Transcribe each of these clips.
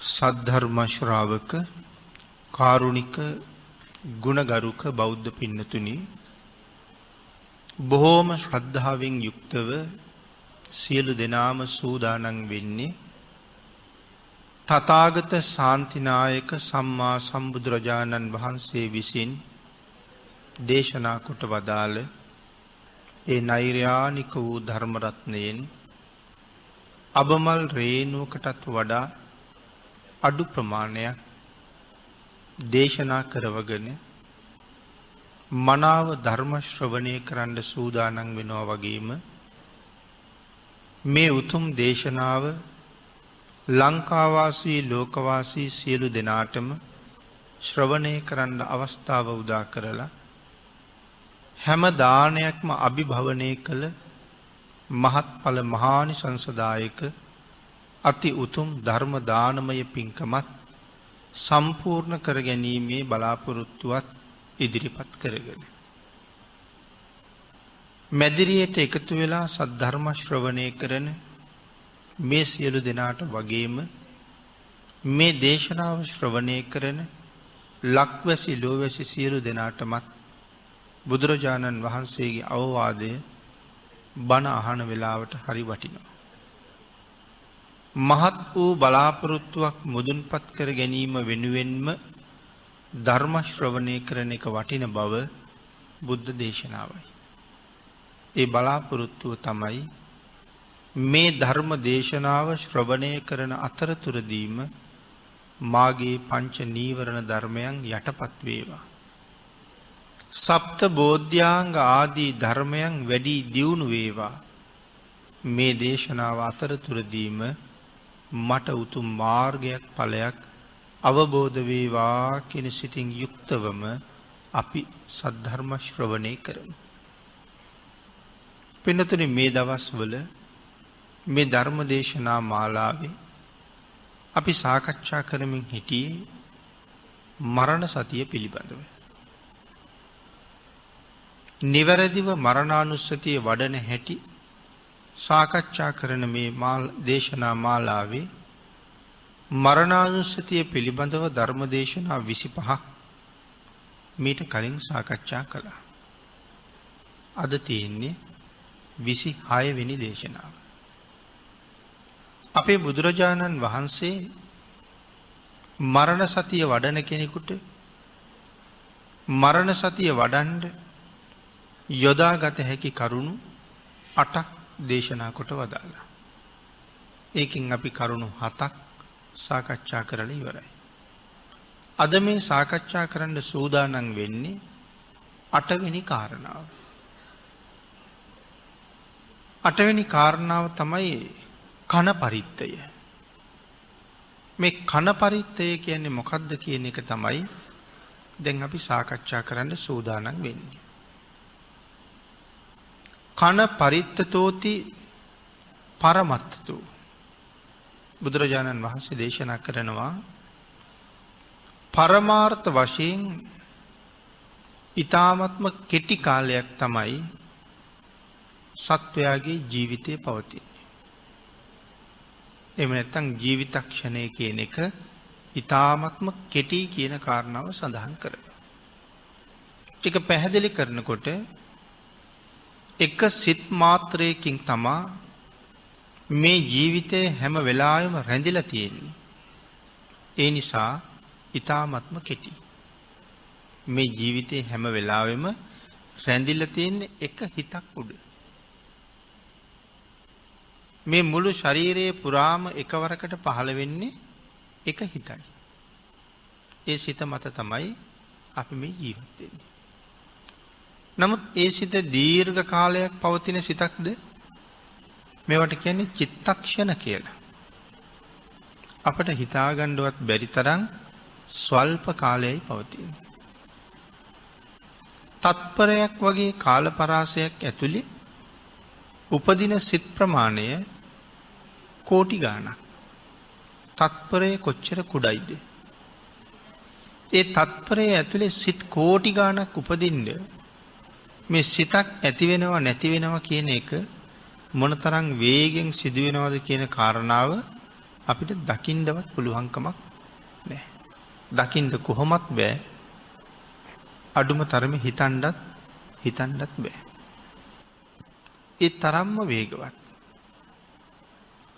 සද්ධර්ම ශ්‍රාවක කාරුණික ගුණගරුක බෞද්ධ පින්නතුනි බොහෝම ශ්‍රද්ධාවෙන් යුක්තව සියලු දෙනාම සූදානම් වෙන්නේ තථාගත ශාන්තිනායක සම්මා සම්බුදුරජාණන් වහන්සේ විසින් දේශනා කොට වදාළ ඒ නෛර්යානික වූ ධර්ම රත්නයෙන් අබමල් රේණුවකටත් වඩා අඩු ප්‍රමාණයක් දේශනා කරවගෙන මනාව ධර්ම ශ්‍රවණය කරන්න සූදානම් වෙනවා වගේම මේ උතුම් දේශනාව ලංකාවාසී ලෝකවාසී සියලු දෙනාටම ශ්‍රවණය කරන්න අවස්ථාව උදා කරලා හැම දානයක්ම අභිභවනය කළ මහත්ඵල මහානිසංසදායක අති උතුම් ධර්ම දානමය පින්කමත් සම්පූර්ණ කර ගැනීමේ බලාපොරොත්තුවත් ඉදිරිපත් කරගෙන මැදිරියට එකතු වෙලා සද්ධර්ම ශ්‍රවණය කරන මේ සියලු දෙනාට වගේම මේ දේශනාව ශ්‍රවණය කරන ලක්වැසි ලෝවැසි සියලු දෙනාටමත් බුදුරජාණන් වහන්සේගේ අවවාදය බණ අහන වෙලාවට හරි වටිනවා. මහත් වූ බලාපොරොත්තුවක් මුදුන්පත් කර ගැනීම වෙනුවෙන්ම ධර්ම ශ්‍රවණය කරන එක වටින බව බුද්ධ දේශනාවයි. ඒ බලාපොරොත්තුව තමයි මේ ධර්ම දේශනාව ශ්‍රවණය කරන අතරතුරදීම මාගේ පංච නීවරණ ධර්මයන් යටපත් වේවා. සප්ත බෝධ්‍යාංග ආදී ධර්මයන් වැඩි දියුණු වේවා. මේ දේශනාව අතරතුරදීම මට උතුම් මාර්ගයක් ඵලයක් අවබෝධ වේවා කියන සිතින් යුක්තවම අපි සද්ධර්ම ශ්‍රවණය කරමු. පින්නතුනි මේ දවස්වල මේ ධර්ම දේශනා මාලාවේ අපි සාකච්ඡා කරමින් හිටියේ මරණ සතිය පිළිබඳව. නිවැරදිව මරණානුස්සතිය වඩන හැටි සාකච්ඡා කරන මේ දේශනා මාලාවේ මරණානුස්සතිය පිළිබඳව ධර්ම දේශනා 25ක් මීට කලින් සාකච්ඡා කළා. අද තියෙන්නේ 26 වෙනි දේශනාව. අපේ බුදුරජාණන් වහන්සේ මරණ සතිය වඩන කෙනෙකුට මරණ සතිය වඩන්න යොදාගත හැකි කරුණු 8ක් දේශනා කොට වදාළා. ඒකෙන් අපි කරුණු 7ක් සාකච්ඡා කරලා ඉවරයි. අද මේ සාකච්ඡා කරන්න සූදානම් වෙන්නේ 8 වෙනි කාරණාව. 8 වෙනි කාරණාව තමයි කන පරිත්තය. මේ කන පරිත්තය කියන්නේ මොකක්ද කියන එක තමයි දැන් අපි සාකච්ඡා කරන්න සූදානම් වෙන්නේ. කන පරිත්තතෝති පරමත්තතෝ. බුදුරජාණන් වහන්සේ දේශනා කරනවා පරමාර්ථ වශයෙන් ඊ타ත්ම කෙටි කාලයක් තමයි සත්වයාගේ ජීවිතය පවතින්නේ. එහෙම නැත්නම් ජීවිතක්ෂණය කියන එක ඊ타ත්ම කෙටි කියන කාරණාව සඳහන් කරනවා. ඒක පැහැදිලි කරනකොට එක සිත් මාත්‍රයකින් තමා මේ ජීවිතය හැම වෙලාවෙම රැඳිලා තියෙන්නේ. ඒ නිසා ඊ타ත්ම කෙටි. මේ ජීවිතේ හැම වෙලාවෙම රැඳිලා තියෙන්නේ එක හිතක් උඩ. මේ මුළු ශරීරයේ පුරාම එකවරකට පහළ වෙන්නේ එක හිතයි. ඒ සිත මත තමයි අපි මේ ජීවත් වෙන්නේ. නමුත් ඒ සිත දීර්ඝ කාලයක් පවතින සිතක්ද? මේවට කියන්නේ චිත්තක්ෂණ කියලා. අපට හිතාගන්නවත් බැරි තරම් ස්වල්ප කාලයයි පවතින්නේ. තත්පරයක් වගේ කාල පරාසයක් ඇතුලේ උපදින සිත් ප්‍රමාණය කෝටි ගාණක්. තත්පරය කොච්චර කුඩයිද? ඒ තත්පරය ඇතුලේ සිත් කෝටි ගාණක් උපදින්න මේ සිතක් ඇති වෙනවා නැති වෙනවා කියන එක මොනතරම් වේගෙන් සිදු වෙනවද කියන කාරණාව අපිට දකින්නවත් පුළුවන්කමක් නැහැ. දකින්න කොහොමත් බෑ. අඩුම තරමේ හිතන්නත් බෑ. ඒ තරම්ම වේගවත්.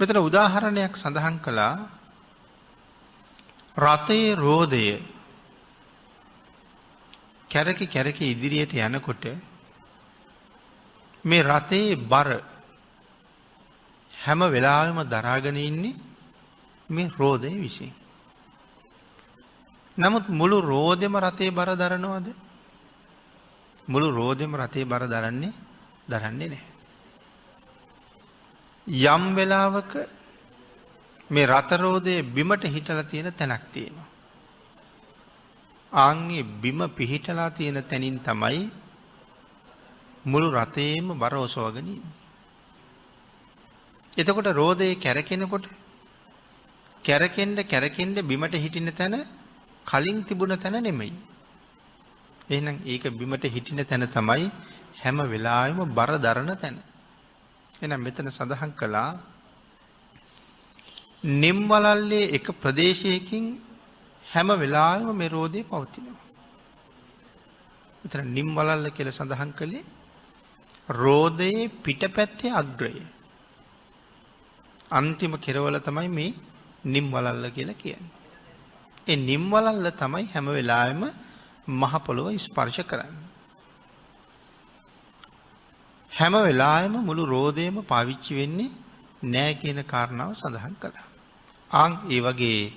මෙතන උදාහරණයක් සඳහන් කළා රථයේ රෝදය කැරකි ඉදිරියට යනකොට මේ රථයේ බර හැම වෙලාවෙම දරාගෙන ඉන්නේ මේ රෝදය විසින්. නමුත් මුළු රෝදෙම රථයේ බර දරනවද? මුළු රෝදෙම රථයේ බර දරන්නේ නැහැ. යම් වෙලාවක මේ රථ රෝදයේ බිමට හිටලා තියෙන තැනක් තියෙනවා. ආන්ගේ බිම පිහිටලා තියෙන තැනින් තමයි මුළු රථයේම බර ඔසවගෙන ඉන්නේ. එතකොට රෝදේ කැරකෙන්න බිමට හිටින තැන කලින් තිබුණ තැන නෙමෙයි. එහෙනම් ඒක බිමට හිටින තැන තමයි හැම වෙලාවෙම බර දරන තැන. එහෙනම් මෙතන සඳහන් කළා නිම්වලල්ලේ එක ප්‍රදේශයකින් හැම වෙලාවෙම මේ රෝදේ පවතිනවා. මෙතන නිම්වලල්ල කියලා සඳහන් කළේ රෝදයේ පිටපැත්තේ අග්‍රය. අන්තිම කෙරවල තමයි මේ නිම්වලල්ල කියලා කියන්නේ. ඒ නිම්වලල්ල තමයි හැම වෙලාවෙම මහ පොළොව ස්පර්ශ කරන්නේ. හැම වෙලාවෙම මුළු රෝදයම පාවිච්චි වෙන්නේ නෑ කියන කාරණාව සඳහන් කළා. ඒ වගේ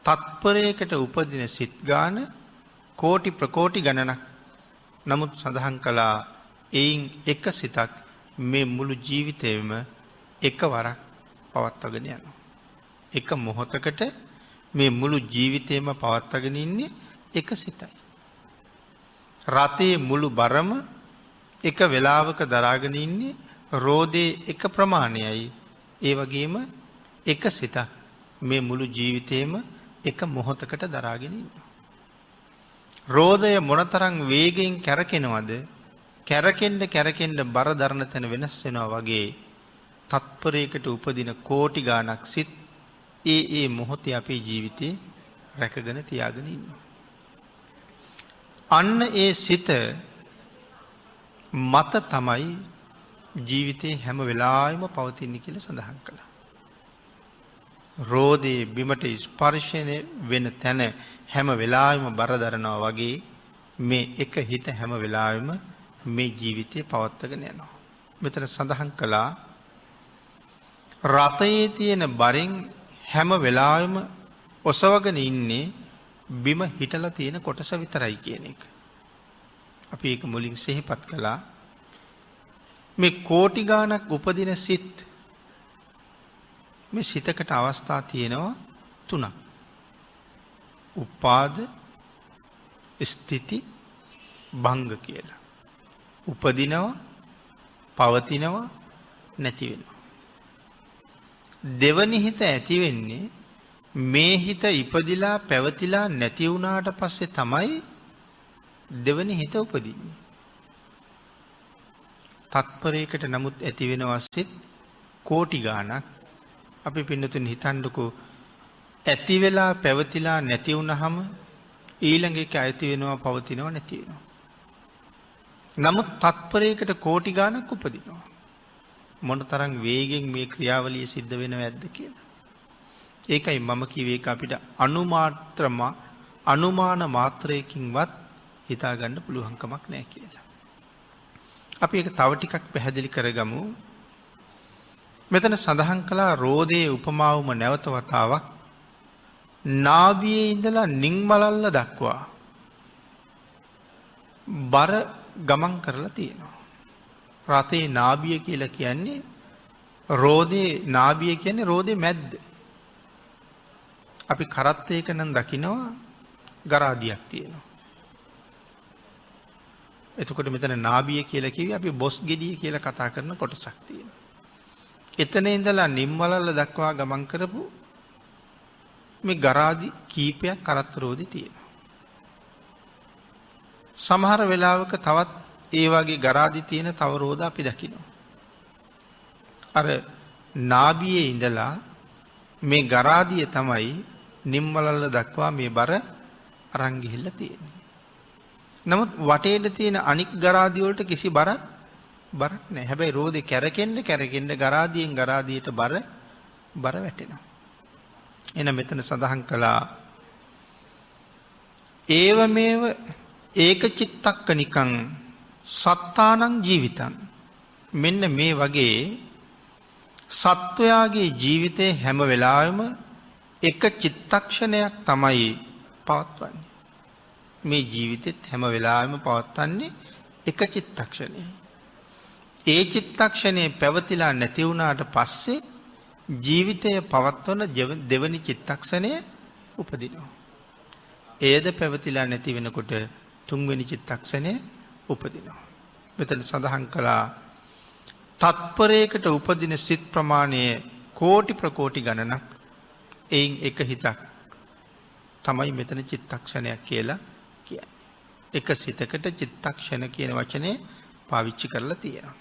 තත්පරයකට උපදින සිත් ගාන කෝටි ප්‍රකෝටි ගණනක්. නමුත් සඳහන් කළා එයින් එක සිතක් මේ මුළු ජීවිතේම එකවරක් පවත්වාගෙන යනවා. එක මොහොතකට මේ මුළු ජීවිතේම පවත්වාගෙන ඉන්නේ එක සිතයි. රථයේ මුළු බරම එක වෙලාවක දරාගෙන ඉන්නේ රෝදේ එක ප්‍රමාණයයි. ඒ වගේම එක සිතක් මේ මුළු ජීවිතේම එක මොහොතකට දරාගෙන ඉන්නවා. රෝදය මොනතරම් වේගයෙන් කැරකෙනවද? කැරකෙන්න බර දරන තැන වෙනස් වෙනවා වගේ තත්පරයකට උපදින කෝටි ගාණක් සිත් ඒ මොහොතේ අපේ ජීවිතේ රැකගෙන තියාගෙන ඉන්නවා. අන්න ඒ සිත මත තමයි ජීවිතේ හැම වෙලාවෙම පවතින්නේ කියලා සඳහන් කළා. රෝදේ බිමට ස්පර්ශනය වෙන තැන හැම වෙලාවෙම බර දරනවා වගේ මේ එක හිත හැම වෙලාවෙම මේ ජීවිතේ පවත්වාගෙන යනවා. මෙතන සඳහන් කළා රථයේ තියෙන බරෙන් හැම වෙලාවෙම ඔසවගෙන ඉන්නේ බිම හිටලා තියෙන කොටස විතරයි කියන එක. අපි ඒක මුලින් සිහිපත් කළා. මේ කෝටි ගාණක් උපදින සිත් මේ සිතකට අවස්ථා තියෙනවා තුනක්. උපාද ස්ථಿತಿ භංග කියලා. උපදිනවා පවතිනවා නැති වෙනවා. දෙවනි හිත ඇති වෙන්නේ මේ හිත ඉපදිලා පැවතිලා නැති වුණාට පස්සේ තමයි දෙවනි හිත උපදින්නේ. තත්පරයකට නමුත් ඇති වෙනවා සිත් කෝටි ගාණක්. අපි පින්නතුන් හිතන්නකෝ ඇති වෙලා පැවතිලා නැති වුණාම ඊළඟ එක ඇති වෙනවා පවතිනවා නැති වෙනවා. නමුත් තත්පරයකට කෝටි ගාණක් උපදිනවා. මොනතරම් වේගෙන් මේ ක්‍රියාවලිය සිද්ධ වෙනවද කියලා. ඒකයි මම කිව්වේ ඒක අපිට අනුමාන මාත්‍රයකින්වත් හිතා ගන්න පුළුවන් කමක් නැහැ කියලා. අපි ඒක තව ටිකක් පැහැදිලි කරගමු. මෙතන සඳහන් කළා රෝදයේ උපමාවම නැවත වතාවක් නාභියේ ඉඳලා නිම්වලල්ල දක්වා බර ගමන් කරලා තියෙනවා. රථයේ නාභිය කියලා කියන්නේ රෝදේ නාභිය කියන්නේ රෝදේ මැද්ද. අපි කරත්තයක නම් දකිනවා ගරාදියක් තියෙනවා. එතකොට මෙතන නාභිය කියලා කිව්වේ අපි බොස් ගෙඩිය කියලා කතා කරන කොටසක් තියෙනවා. එතන ඉඳලා නිම්වලල්ල දක්වා ගමන් කරපු මේ ගරාදි කීපයක් කරත්ත රෝදේ තියෙනවා. සමහර වෙලාවක තවත් ඒ වගේ ගරාදි තියෙන තව රෝද අපි දකිනවා. අර නාභියේ ඉඳලා මේ ගරාදිය තමයි නිම්වලල්ල දක්වා මේ බර අරන් ගිහිල්ලා තියෙන්නේ. නමුත් වටේට තියෙන අනික් ගරාදිය වලට කිසි බරක් නැහැ. හැබැයි රෝදේ කැරකෙන්න ගරාදියෙන් ගරාදියට බර වැටෙනවා. එන මෙතන සඳහන් කළා ඒව මේව ඒක චිත්තක්කනිකං සත්තානං ජීවිතං. මෙන්න මේ වගේ සත්වයාගේ ජීවිතේ හැම වෙලාවෙම එක චිත්තක්ෂණයක් තමයි පවත්වන්නේ. මේ ජීවිතෙත් හැම වෙලාවෙම පවත්වන්නේ එක චිත්තක්ෂණයයි. ඒ චිත්තක්ෂණය පැවතිලා නැති වුණාට පස්සේ ජීවිතය පවත්වන දෙවනි චිත්තක්ෂණය උපදිනවා. එයද පැවතිලා නැති වෙනකොට තුන්වෙනි චිත්තක්ෂණය උපදිනවා. මෙතන සඳහන් කළා තත්පරයකට උපදින සිත් ප්‍රමාණය කෝටි ප්‍රකෝටි ගණනක්. එයින් එක හිතක් තමයි මෙතන චිත්තක්ෂණයක් කියලා කියන්නේ. එක සිතකට චිත්තක්ෂණ කියන වචනේ පාවිච්චි කරලා තියෙනවා.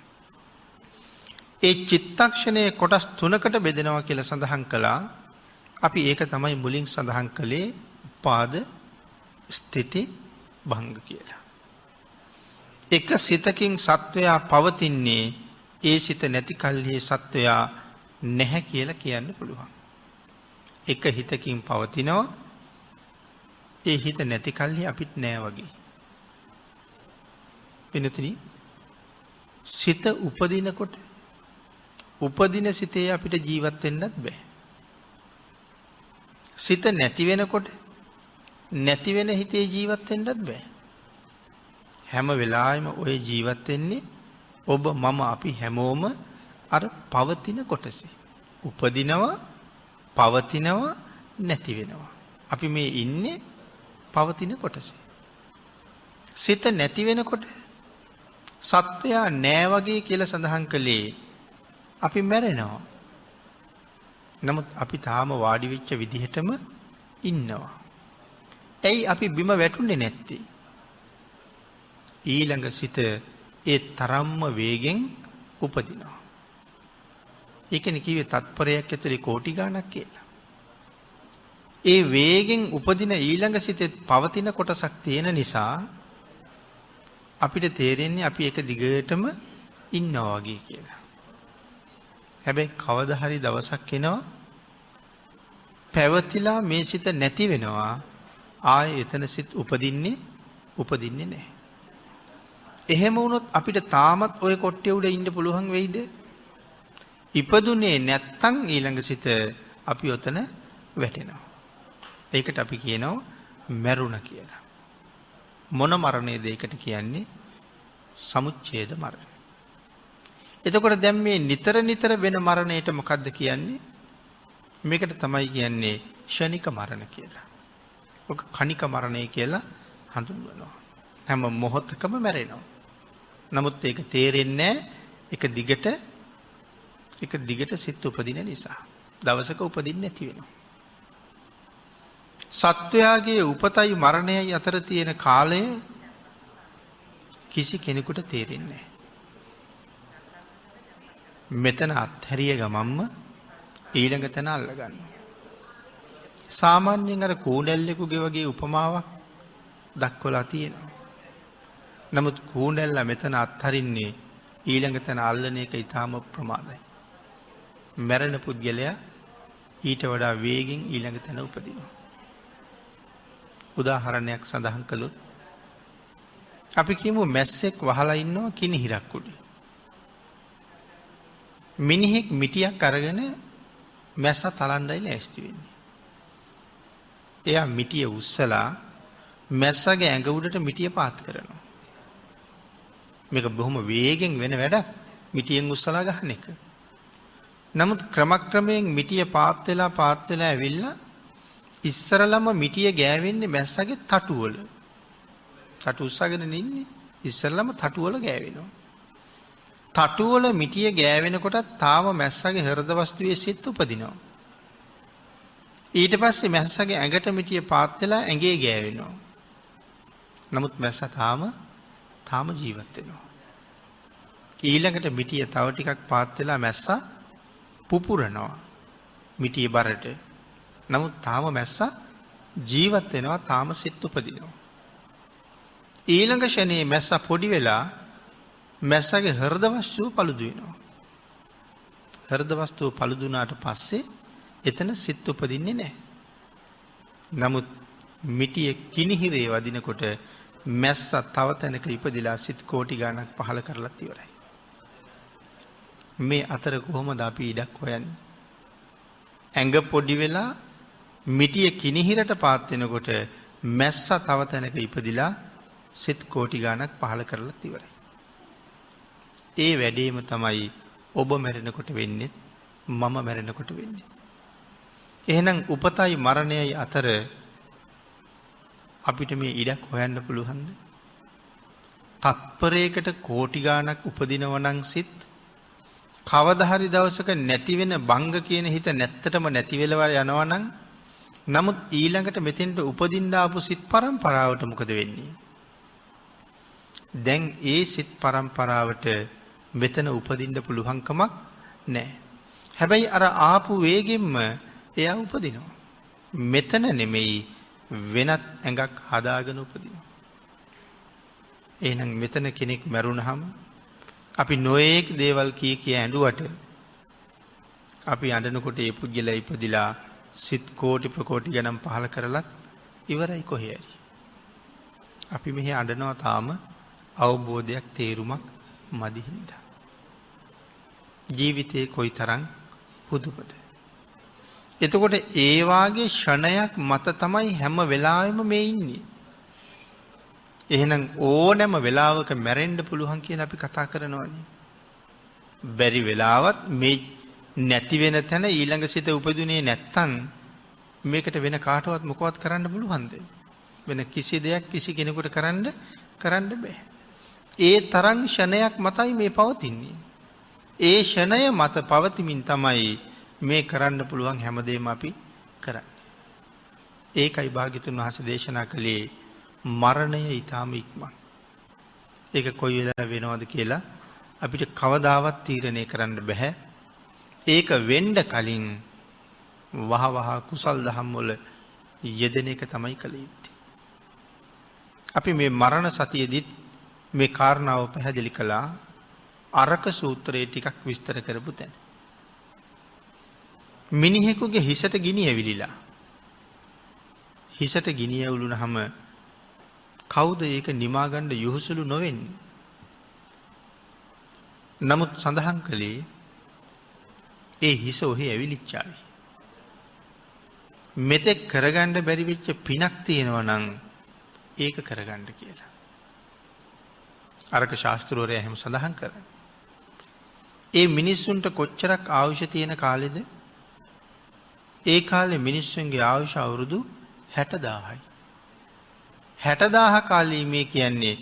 ඒ චිත්තක්ෂණයේ කොටස් තුනකට බෙදෙනවා කියලා සඳහන් කළා. අපි ඒක තමයි මුලින් සඳහන් කළේ උපාද ස්ථಿತಿ භංග කියලා. එක සිතකින් සත්වයා පවතින්නේ ඒ සිත නැති කල්හි සත්වයා නැහැ කියලා කියන්න පුළුවන්. එක හිතකින් පවතිනවා ඒ හිත නැති කල්හි අපිත් නෑ වගේ. පිනතුනි සිත උපදිනකොට උපදින සිතේ අපිට ජීවත් වෙන්නත් බෑ. සිත නැති වෙනකොට නැති වෙන හිතේ ජීවත් වෙන්නත් බෑ. හැම වෙලාවෙම ඔය ජීවත් වෙන්නේ ඔබ මම අපි හැමෝම අර පවතින කොටසේ. උපදිනවා පවතිනවා නැති වෙනවා. අපි මේ ඉන්නේ පවතින කොටසේ. සිත නැති වෙනකොට සත්වයා නෑ වගේ කියලා සඳහන් කළේ අපි මැරෙනවා. නමුත් අපි තාම වාඩි වෙච්ච විදිහටම ඉන්නවා. ඇයි අපි බිම වැටුනේ නැත්තේ? ඊළඟ සිත ඒ තරම්ම වේගෙන් උපදිනවා. ඒකනේ කිව්වේ තත්පරයක් ඇතුලේ කෝටි ගණක් කියලා. ඒ වේගෙන් උපදින ඊළඟ සිතේ පවතින කොටසක් තියෙන නිසා අපිට තේරෙන්නේ අපි එක දිගටම ඉන්නවා වගේ කියලා. හැබැයි කවදා හරි දවසක් එනවා පැවතිලා මේ සිත නැති වෙනවා. ආයේ එතන සිත් උපදින්නේ නැහැ. එහෙම වුණොත් අපිට තාමත් ওই කොට්ටේ උඩ ඉන්න පුළුවන් වෙයිද? ඉපදුනේ නැත්තම් ඊළඟ සිත අපි ඔතන වැටෙනවා. ඒකට අපි කියනවා මරුණ කියලා. මොන මරණයද ඒකට කියන්නේ? සමුච්ඡේද මරණය. එතකොට දැන් මේ නිතර වෙන මරණයට මොකද්ද කියන්නේ? මේකට තමයි කියන්නේ ක්ෂණික මරණ කියලා. ඔක කණික මරණය කියලා හඳුන්වනවා. හැම මොහොතකම මැරෙනවා. නමුත් ඒක තේරෙන්නේ එක දිගට සිත් උපදින නිසා. දවසක උපදින්නේ නැති වෙනවා. සත්වයාගේ උපතයි මරණයයි අතර තියෙන කාලය කිසි කෙනෙකුට තේරෙන්නේ නැහැ. මෙතන අත්හැරිය ගමම්ම ඊළඟ තැන අල්ලගන්නවා. සාමාන්‍යයෙන් අර කූඩැල්ලෙකුගේ වගේ උපමාවක් දක්වලා තියෙනවා. නමුත් කූඩැල්ලා මෙතන අත්හරින්නේ ඊළඟ තැන අල්ලන එක ඊටාම ප්‍රමාදයි. මැරෙන පුද්ගලයා ඊට වඩා වේගෙන් ඊළඟ තැන උපදිනවා. උදාහරණයක් සඳහන් කළොත් අපි කියමු මැස්සෙක් වහලා ඉන්නවා කිනිහිරක් උඩ. මිනිහෙක් මිටියක් අරගෙන මැස්ස තලණ්ඩයි ලෑස්ති වෙන්නේ. එයා මිටිය උස්සලා මැස්සගේ ඇඟ උඩට මිටිය පාත් කරනවා. මේක බොහොම වේගෙන් වෙන වැඩක්. මිටියෙන් උස්සලා ගහන එක. නමුත් ක්‍රමක්‍රමයෙන් මිටිය පාත් වෙලා ඇවිල්ලා ඉස්සරලම මිටිය ගෑවෙන්නේ මැස්සගේ තටුවල. තටු උස්සගෙන ඉන්නේ ඉස්සරලම තටුවල ගෑවෙනවා. තටුවල මිටිය ගෑවෙනකොට තාම මැස්සගේ හෘද වස්තුවේ සිත් උපදිනවා. ඊට පස්සේ මැස්සගේ ඇඟට මිටිය පාත් වෙලා ඇඟේ ගෑවෙනවා. නමුත් මැස්ස තාම ජීවත් වෙනවා. ඊළඟට මිටිය තව ටිකක් පාත් වෙලා මැස්සා පුපුරනවා. මිටිය බරට. නමුත් තාම මැස්ස ජීවත් වෙනවා, තාම සිත් උපදිනවා. ඊළඟ ෂණයේ මැස්ස පොඩි වෙලා මැස්සගේ හෘද වස්තුව paludu වෙනවා. හෘද වස්තුව paludu වුණාට පස්සේ එතන සිත් උපදින්නේ නැහැ. නමුත් මිටිය කිනිහිරේ වදිනකොට මැස්ස තව තැනක ඉපදිලා සිත් කෝටි ගණක් පහල කරලත් ඉවරයි. මේ අතර කොහොමද අපි ඉඩක් හොයන්නේ? ඇඟ පොඩි වෙලා මිටිය කිනිහිරට පාත් වෙනකොට මැස්ස තව තැනක ඉපදිලා සිත් කෝටි ගණක් පහල කරලත් ඉවරයි. ඒ වැඩේම තමයි ඔබ මැරෙනකොට වෙන්නේ, මම මැරෙනකොට වෙන්නේ. එහෙනම් උපතයි මරණයයි අතර අපිට මේ ඉඩක් හොයන්න පුළුවන්ද? තත්පරයකට කෝටි ගණක් උපදිනව නම් සිත් කවදා හරි දවසක නැති වෙන බංග කියන හිත නැත්තටම නැති වෙලව යනවා නම්, නමුත් ඊළඟට මෙතෙන්ට උපදින්න ආපු සිත් පරම්පරාවට මොකද වෙන්නේ? දැන් ඒ සිත් පරම්පරාවට මෙතන උපදින්න පුළුවන්කමක් නැහැ. හැබැයි අර ආපු වේගෙම්ම එයා උපදිනවා. මෙතන නෙමෙයි වෙනත් ඇඟක් හදාගෙන උපදිනවා. එහෙනම් මෙතන කෙනෙක් මැරුණහම අපි නොයේක් දේවල් කිය ඇඬුවට අපි අඬනකොට ඒ පුජ්‍යලා ඉපදිලා සිත් කෝටි ප්‍රකෝටි ගණන් පහල කරලත් ඉවරයි කොහේ හරි. අපි මෙහි අඬනවා තාම අවබෝධයක් තේරුමක් මදි හින්දා. ජීවිතේ කොයිතරම් පුදුමද? එතකොට ඒ වාගේ ෂණයක් මත තමයි හැම වෙලාවෙම මේ ඉන්නේ. එහෙනම් ඕනෑම වෙලාවක මැරෙන්න පුළුවන් කියලා අපි කතා කරනවානේ. බැරි වෙලාවත් මේ නැති වෙන තැන ඊළඟ සිත උපදුනේ නැත්තම් මේකට වෙන කාටවත් මොකවත් කරන්න පුළුවන්ද? වෙන කිසි දෙයක් කිසි කෙනෙකුට කරන්න බෑ. ඒ තරම් ෂණයක් මතයි මේ පවතින්නේ. ඒ ෂණය මත පවතිමින් තමයි මේ කරන්න පුළුවන් හැමදේම අපි කරන්නේ. ඒකයි භාග්‍යතුන් වහන්සේ දේශනා කළේ මරණය ඊටාම ඉක්මන්. ඒක කොයි වෙලාවෙ වෙනවද කියලා අපිට කවදාවත් තීරණය කරන්න බෑ. ඒක වෙන්න කලින් වහවහ කුසල් දහම් වල යෙදෙන එක තමයි කළ යුත්තේ. අපි මේ මරණ සතියේදීත් මේ කාරණාව පැහැදිලි කළා. අරක සූත්‍රයේ ටිකක් විස්තර කරපු තැන. මිනිහෙකුගේ හිසට ගිනි ඇවිලිලා. හිසට ගිනි ඇවුලුනහම කවුද ඒක නිමා ගන්න යොහුසුලු නොවෙන්නේ? නමුත් සඳහන් කළේ ඒ හිස ඔහි ඇවිලිච්චාවි. මෙතෙක් කරගන්න බැරි වෙච්ච පිනක් තියෙනවා නම් ඒක කරගන්න කියලා. අරක ශාස්ත්‍රවරයා එහෙම සඳහන් කරන්නේ. ඒ මිනිස්සුන්ට කොච්චරක් ආයුෂ තියෙන කාලෙද? ඒ කාලේ මිනිස්සුන්ගේ ආයුෂ අවුරුදු 60000යි. 60000 කාලේ මේ කියන්නේ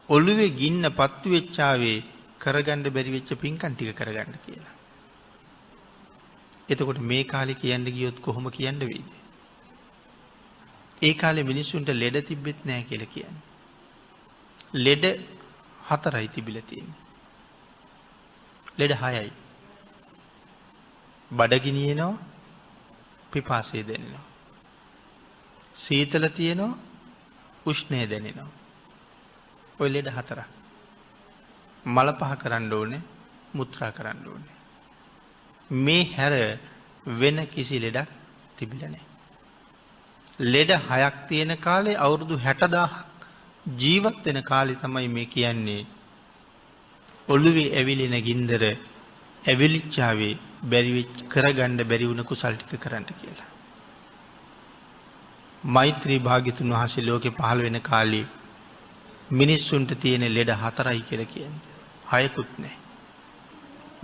ඔළුවේ ගින්න පත්තු වෙච්චාවේ කරගන්න බැරි වෙච්ච පින්කම් ටික කරගන්න කියලා. එතකොට මේ කාලේ කියන්න ගියොත් කොහොම කියන්න වෙයිද? ඒ කාලේ මිනිස්සුන්ට ලෙඩ තිබෙත් නැහැ කියලා කියන්නේ. ලෙඩ 4යි තිබිලා තියෙන්නේ. ලෙඩ 6යි. බඩගිනියනවා, පිපාසය දැනෙනවා. සීතල තියෙනවා, උෂ්ණය දැනෙනවා. ඔය ලෙඩ 4ක්. මල පහ කරන්න ඕනේ, මුත්‍රා කරන්න ඕනේ. මේ හැර වෙන කිසි ලෙඩක් තිබිලා නැහැ. ලෙඩ 6ක් තියෙන කාලේ අවුරුදු 60000ක් ජීවත් වෙන කාලේ තමයි මේ කියන්නේ ඔළුවේ ඇවිලෙන ගින්දර ඇවිලිච්චාවේ බැරි වෙච්ච කරගන්න බැරි වුණ කුසල් ටික කරන්න කියලා. මෛත්‍රී භාග්‍යතුන් වහන්සේ ලෝකේ පහළ වෙන කාලේ මිනිස්සුන්ට තියෙන ලෙඩ 4යි කියලා කියන්නේ. 6කුත් නැහැ.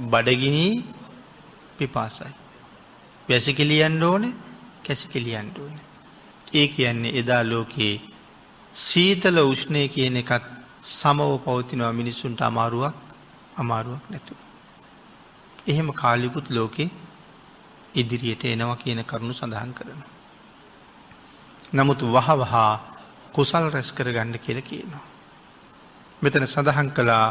බඩගිනි, පිපාසයි. වැසිකිලියන්න ඕනේ, කැසිකිලියන්න ඕනේ. ඒ කියන්නේ එදා ලෝකේ සීතල උෂ්ණය කියන එකත් සමව පවතිනවා මිනිස්සුන්ට අමාරුවක් නැතුව. එහෙම කාලිකුත් ලෝකේ ඉදිරියට එනවා කියන කරුණු සඳහන් කරනවා. නමුත් වහවහ කුසල් රැස් කරගන්න කියලා කියනවා. මෙතන සඳහන් කළා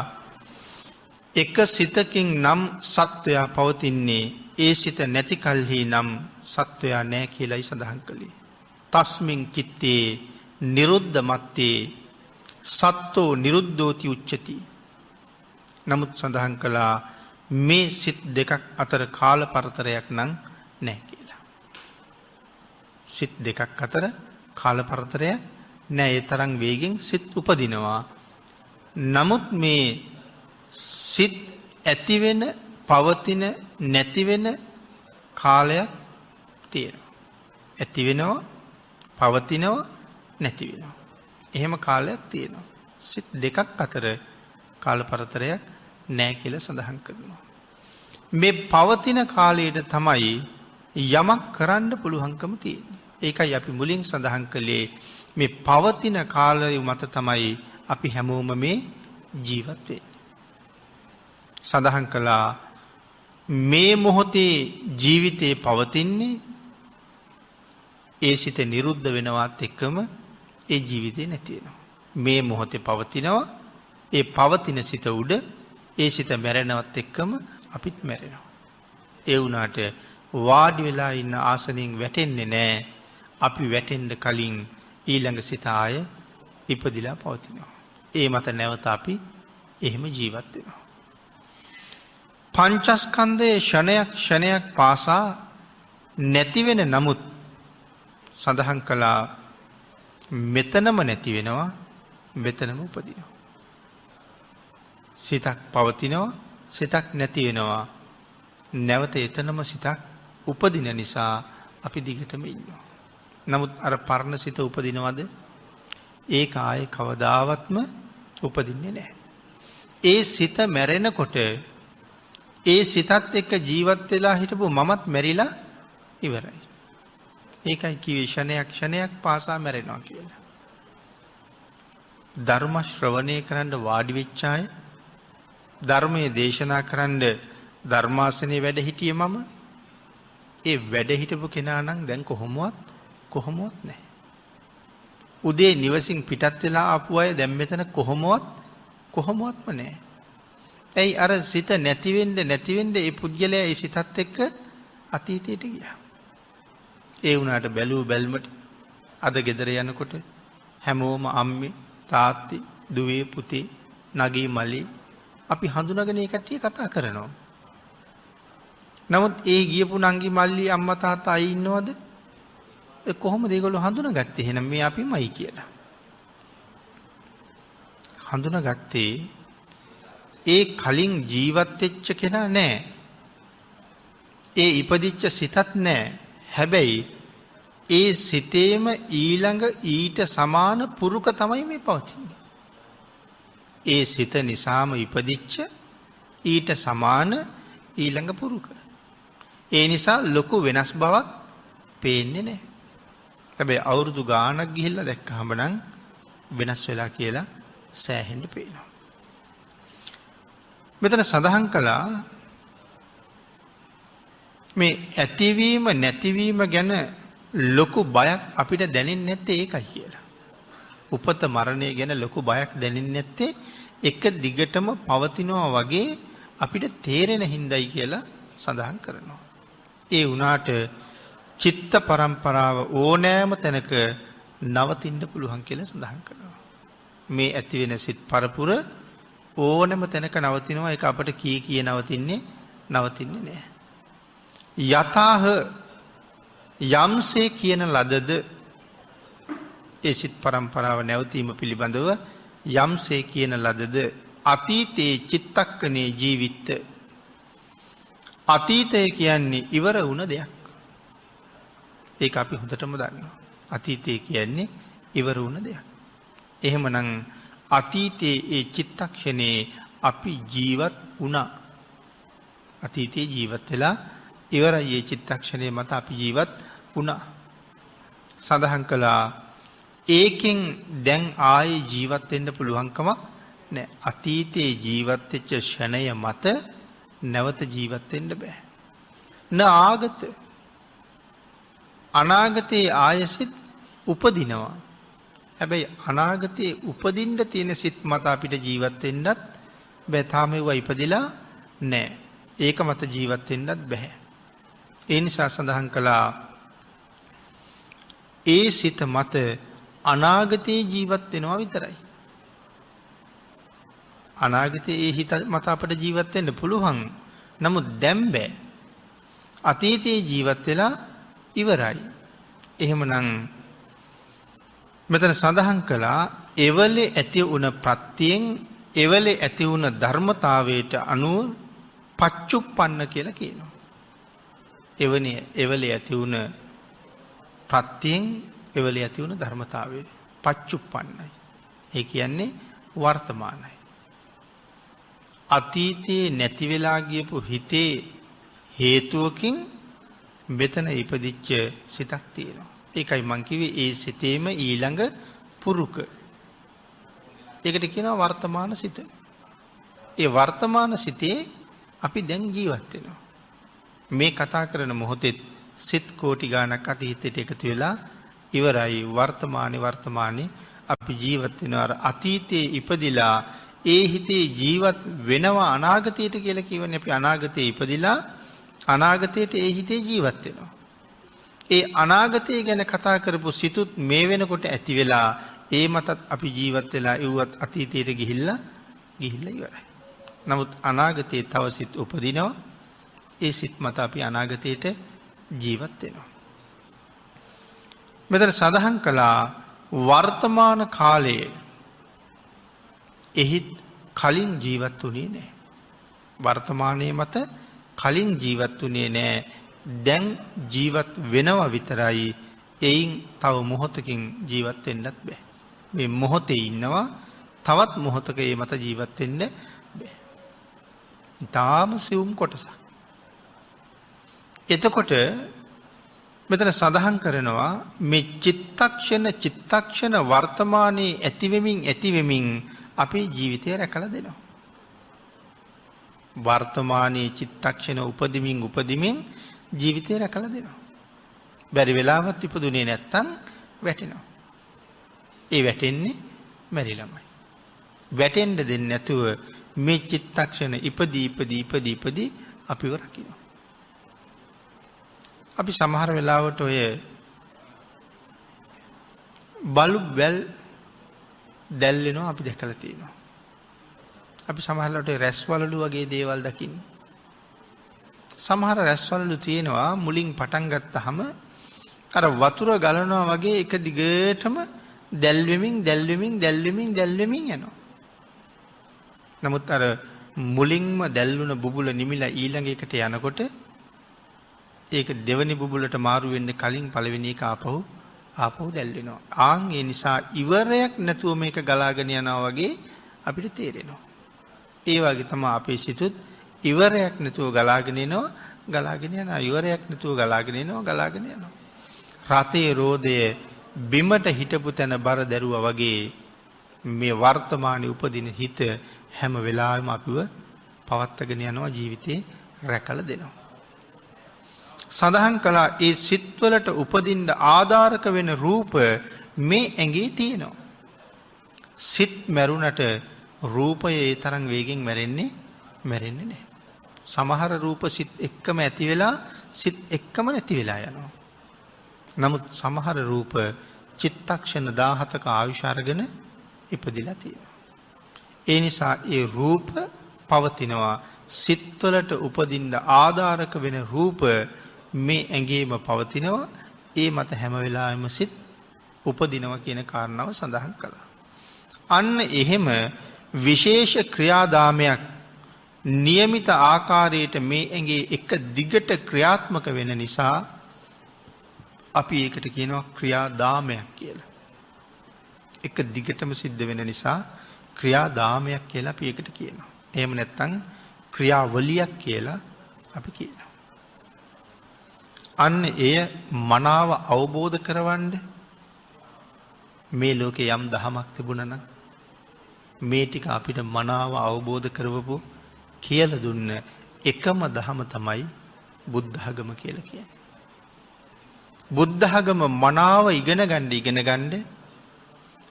එක සිතකින් නම් සත්වයා පවතින්නේ ඒ සිත නැති කල්හි නම් සත්වයා නෑ කියලයි සඳහන් කළේ. තස්මින් චිත්තේ නිරුද්ධ මත්තේ සත්තෝ නිරුද්ධෝති උච්චති. නමුත් සඳහන් කළා මේ සිත් දෙකක් අතර කාල පරතරයක් නම් නෑ කියලා. සිත් දෙකක් අතර කාල පරතරයක් නෑ. ඒ තරම් වේගෙන් සිත් උපදිනවා. නමුත් මේ සිත් ඇතිවෙන පවතින නැතිවෙන කාලයක් තියෙනවා. ඇතිවෙනවා පවතිනවා නැතිවෙනවා. එහෙම කාලයක් තියෙනවා. සිත් දෙකක් අතර කාල පරතරයක් නෑ කියල සඳහන් කරනවා. මේ පවතින කාලයට තමයි යමක් කරන්න පුළුවන්කම තියෙන්නේ. ඒකයි අපි මුලින් සඳහන් කළේ මේ පවතින කාලය මත තමයි අපි හැමෝම මේ ජීවත් වෙන්නේ. සඳහන් කළා මේ මොහොතේ ජීවිතේ පවතින්නේ ඒ සිත නිරුද්ධ වෙනවත් එක්කම ඒ ජීවිතේ නැති වෙනවා. මේ මොහොතේ පවතිනවා ඒ පවතින සිත උඩ ඒ සිත මැරෙනවත් එක්කම අපිත් මැරෙනවා. ඒ වුණාට වාඩි වෙලා ඉන්න ආසනයෙන් වැටෙන්නේ නැහැ. අපි වැටෙන්න කලින් ඊළඟ සිත ආය ඉපදිලා පවතිනවා. ඒ මත නැවත අපි එහෙම ජීවත් වෙනවා. පංචස්කන්ධයේ ක්ෂණයක් පාසා නැතිවෙන නමුත් සඳහන් කළා මෙතනම නැති වෙනවා මෙතනම උපදිනවා. සිතක් පවතිනවා සිතක් නැති වෙනවා. නැවත එතනම සිතක් උපදින නිසා අපි දිගටම ඉන්නවා. නමුත් අර පරණ සිත උපදිනවද? ඒක ආයේ කවදාවත්ම උපදින්නේ නැහැ. ඒ සිත මැරෙනකොට ඒ සිතත් එක්ක ජීවත් වෙලා හිටපු මමත් මැරිලා ඉවරයි. ඒකයි කිව්වේ ක්ෂණයක් පාසා මැරෙනවා කියලා. ධර්ම ශ්‍රවණය කරන්න වාඩි වෙච්ච අය ධර්මයේ දේශනා කරන්න ධර්මාසනේ වැඩ හිටියේ මම ඒ වැඩ හිටපු කෙනා නම් දැන් කොහොමවත් නැහැ. උදේ නිවසින් පිටත් වෙලා ආපු අය දැන් මෙතන කොහොමවත්ම නැහැ. ඇයි අර සිත නැතිවෙන්න ඒ පුද්ගලයා ඒ සිතත් එක්ක අතීතයට ගියා. ඒ වුණාට බැලූ බැල්මට අද ගෙදර යනකොට හැමෝම අම්මේ තාත්ති දුවේ පුතේ නගී මල්ලි අපි හඳුනගෙන ඒ කට්ටිය කතා කරනවා. නමුත් ඒ ගියපු නංගි මල්ලි අම්මා තාත්තා අය ඉන්නවද? ඒ කොහොමද ඒගොල්ලෝ හඳුනාගත්තේ එහෙනම් මේ අපිමයි කියලා? හඳුනාගත්තේ ඒ කලින් ජීවත් වෙච්ච කෙනා නෑ. ඒ ඉපදිච්ච සිතත් නෑ. හැබැයි ඒ සිතේම ඊළඟ ඊට සමාන පුරුක තමයි මේ පවතින්නේ. ඒ සිත නිසාම ඉපදිච්ච ඊට සමාන ඊළඟ පුරුක. ඒ නිසා ලොකු වෙනස් බවක් පේන්නේ නැහැ. හැබැයි අවුරුදු ගාණක් ගිහිල්ලා දැක්කහම නම් වෙනස් වෙලා කියලා සෑහෙන්න පේනවා. මෙතන සඳහන් කළා මේ ඇතිවීම නැතිවීම ගැන ලොකු බයක් අපිට දැනෙන්නේ නැත්තේ ඒකයි කියලා. උපත මරණය ගැන ලොකු බයක් දැනෙන්නේ නැත්තේ එක දිගටම පවතිනවා වගේ අපිට තේරෙන හින්දායි කියලා සඳහන් කරනවා. ඒ වුණාට චිත්ත පරම්පරාව ඕනෑම තැනක නවතින්න පුළුවන් කියලා සඳහන් කරනවා. මේ ඇති වෙන සිත් පරපුර ඕනෑම තැනක නවතිනවා. ඒක අපට කී නවතින්නේ නැහැ. යතාහ යම්සේ කියන ලදද ඒ සිත් පරම්පරාව නැවතීම පිළිබඳව යම්සේ කියන ලදද අතීතයේ චිත්තක්කනේ ජීවිත්ත. අතීතය කියන්නේ ඉවර වුණ දෙයක්. ඒක අපි හොඳටම දන්නවා. අතීතය කියන්නේ ඉවර වුණ දෙයක්. එහෙමනම් අතීතයේ ඒ චිත්තක්ෂණේ අපි ජීවත් වුණා. අතීතයේ ජීවත් වෙලා ඉවරයි. ඒ චිත්තක්ෂණය මත අපි ජීවත් වුණා. සඳහන් කළා ඒකෙන් දැන් ආයේ ජීවත් වෙන්න පුළුවන්කමක් නැහැ. අතීතයේ ජීවත් වෙච්ච ෂණය මත නැවත ජීවත් වෙන්න බෑ. නාගත අනාගතයේ ආයසිත උපදිනවා. හැබැයි අනාගතයේ උපදින්න තියෙන සිත් මත අපිට ජීවත් වෙන්නත් බෑ. තාම ඒවා ඉපදිලා නැහැ. ඒක මත ජීවත් වෙන්නත් බෑ. ඒ නිසා සඳහන් කළා ඒ සිත මත අනාගතයේ ජීවත් වෙනවා විතරයි. අනාගතයේ ඒ හිත මත අපට ජීවත් වෙන්න පුළුවන්. නමුත් දැන් බෑ. අතීතයේ ජීවත් වෙලා ඉවරයි. එහෙමනම් මෙතන සඳහන් කළා එවලේ ඇති වුණ ප්‍රත්‍යයෙන් එවලේ ඇති වුණ ධර්මතාවයට අනුව පච්චුප්පන්න කියලා කියනවා. එවලේ ඇති වුණ ප්‍රත්‍යයෙන් එවලේ ඇති වුණ ධර්මතාවය පච්චුප්පන්නයි. ඒ කියන්නේ වර්තමානයි. අතීතයේ නැති වෙලා ගියපු හිතේ හේතුවකින් මෙතන ඉපදිච්ච සිතක් තියෙනවා. ඒකයි මං කිව්වේ ඒ සිතේම ඊළඟ පුරුක. ඒකට කියනවා වර්තමාන සිත. ඒ වර්තමාන සිතේ අපි දැන් ජීවත් වෙනවා. මේ කතා කරන මොහොතේ සිත් කෝටි ගාණක් අතීතයට එකතු වෙලා ඉවරයි. වර්තමානයේ අපි ජීවත් වෙනවා. අර අතීතයේ ඉපදිලා ඒ හිතේ ජීවත් වෙනවා අනාගතයට කියලා කියවනේ. අපි අනාගතයේ ඉපදිලා අනාගතයට ඒ හිතේ ජීවත් වෙනවා. ඒ අනාගතය ගැන කතා කරපු සිතුත් මේ වෙනකොට ඇති වෙලා ඒ මතත් අපි ජීවත් වෙලා ඉව්වත් අතීතයට ගිහිල්ලා ඉවරයි. නමුත් අනාගතයේ තව සිත් උපදිනවා. ඒ සිත් මත අපි අනාගතයට ජීවත් වෙනවා. මෙතන සඳහන් කළා වර්තමාන කාලයේ එහි කලින් ජීවත් වුණේ නැහැ. වර්තමානයේ මත කලින් ජීවත් වුණේ නැහැ. දැන් ජීවත් වෙනවා විතරයි. එයින් තව මොහොතකින් ජීවත් වෙන්නත් බෑ. මේ මොහොතේ ඉන්නවා තවත් මොහොතක ඒ මත ජීවත් වෙන්න බෑ. ඊටාම සියුම් කොටසක්. එතකොට මෙතන සඳහන් කරනවා මේ චිත්තක්ෂණ වර්තමානයේ ඇතිවෙමින් අපේ ජීවිතය රැකලා දෙනවා. වර්තමානයේ චිත්තක්ෂණ උපදිමින් ජීවිතය රැකලා දෙනවා. බැරි වෙලාවත් ඉපදුනේ නැත්තම් වැටෙනවා. ඒ වැටෙන්නේ මැරිලාමයි. වැටෙන්න දෙන්නේ නැතුව මේ චිත්තක්ෂණ ඉපදී අපිව රකින්න. අපි සමහර වෙලාවට ඔය බලු වැල් දැල්ලෙනවා අපි දැකලා තියෙනවා. අපි සමහරවිට රැස්වලලු වගේ දේවල් දකින්නේ. සමහර රැස්වලලු තියෙනවා මුලින් පටන් ගත්තාම අර වතුර ගලනවා වගේ එක දිගටම දැල්වෙමින් යනවා. නමුත් අර මුලින්ම දැල්වුණ බුබුල නිමිලා ඊළඟ එකට යනකොට ඒක දෙවෙනි බුබුලට මාරු වෙන්න කලින් පළවෙනි එක ආපහු දැල්වෙනවා. ඒ නිසා ඉවරයක් නැතුව මේක ගලාගෙන යනවා වගේ අපිට තේරෙනවා. ඒ වගේ තමයි අපේ සිතුත් ඉවරයක් නැතුව ගලාගෙන යනවා ඉවරයක් නැතුව ගලාගෙන යනවා. රතේ රෝදය බිමට හිටපු තැන බර දැරුවා වගේ මේ වර්තමානයේ උපදින හිත හැම වෙලාවෙම අපිව පවත්වාගෙන යනවා ජීවිතේ රැකලා දෙනවා. සඳහන් කළා ඒ සිත්වලට උපදින්න ආධාරක වෙන රූප මේ ඇඟේ තියෙනවා. සිත් මැරුණට රූපය ඒ තරම් වේගෙන් මැරෙන්නේ නැහැ. සමහර රූප සිත් එක්කම ඇති වෙලා සිත් එක්කම නැති වෙලා යනවා. නමුත් සමහර රූප චිත්තක්ෂණ 17ක ආයුෂ අරගෙන ඉපදිලා තියෙනවා. ඒ නිසා ඒ රූප පවතිනවා. සිත්වලට උපදින්න ආධාරක වෙන රූප මේ ඇඟේම පවතිනවා. ඒ මත හැම වෙලාවෙම සිත් උපදිනවා කියන කාරණාව සඳහන් කළා. අන්න එහෙම විශේෂ ක්‍රියාදාමයක් નિયમિત ආකාරයට මේ ඇඟේ එක දිගට ක්‍රියාත්මක වෙන නිසා අපි ඒකට කියනවා ක්‍රියාදාමයක් කියලා. එක දිගටම සිද්ධ වෙන නිසා ක්‍රියාදාමයක් කියලා අපි ඒකට කියනවා. එහෙම නැත්නම් ක්‍රියාවලියක් කියලා අපි කියනවා. අන්න එය මනාව අවබෝධ කරවන්න මේ ලෝකේ යම් දහමක් තිබුණා නම් මේ ටික අපිට මනාව අවබෝධ කරවපු කියලා දුන්න එකම දහම තමයි බුද්ධ ධර්ම කියලා කියන්නේ. බුද්ධ ධර්ම මනාව ඉගෙන ගන්න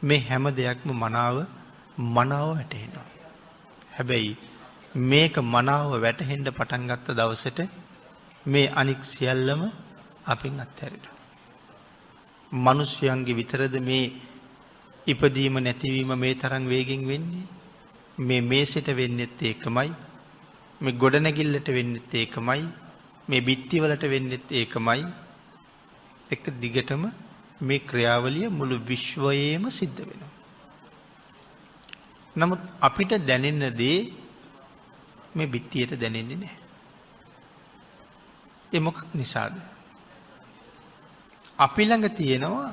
මේ හැම දෙයක්ම මනාව වැටහෙනවා. හැබැයි මේක මනාව වැටහෙන්න පටන් ගත්ත දවසට මේ අනික් සියල්ලම අපින් අත්හැරෙනවා. මිනිස්යන්ගේ විතරද මේ ඉපදීම නැතිවීම මේ තරම් වේගෙන් වෙන්නේ? මේ මේසෙට වෙන්නෙත් ඒකමයි. මේ ගොඩනැගිල්ලට වෙන්නෙත් ඒකමයි. මේ බිත්තිවලට වෙන්නෙත් ඒකමයි. එක දිගටම මේ ක්‍රියාවලිය මුළු විශ්වයේම සිද්ධ වෙනවා. නමුත් අපිට දැනෙන දේ මේ බිත්තියට දැනෙන්නේ නැහැ. ඒ මොකක් නිසාද? අපි ළඟ තියෙනවා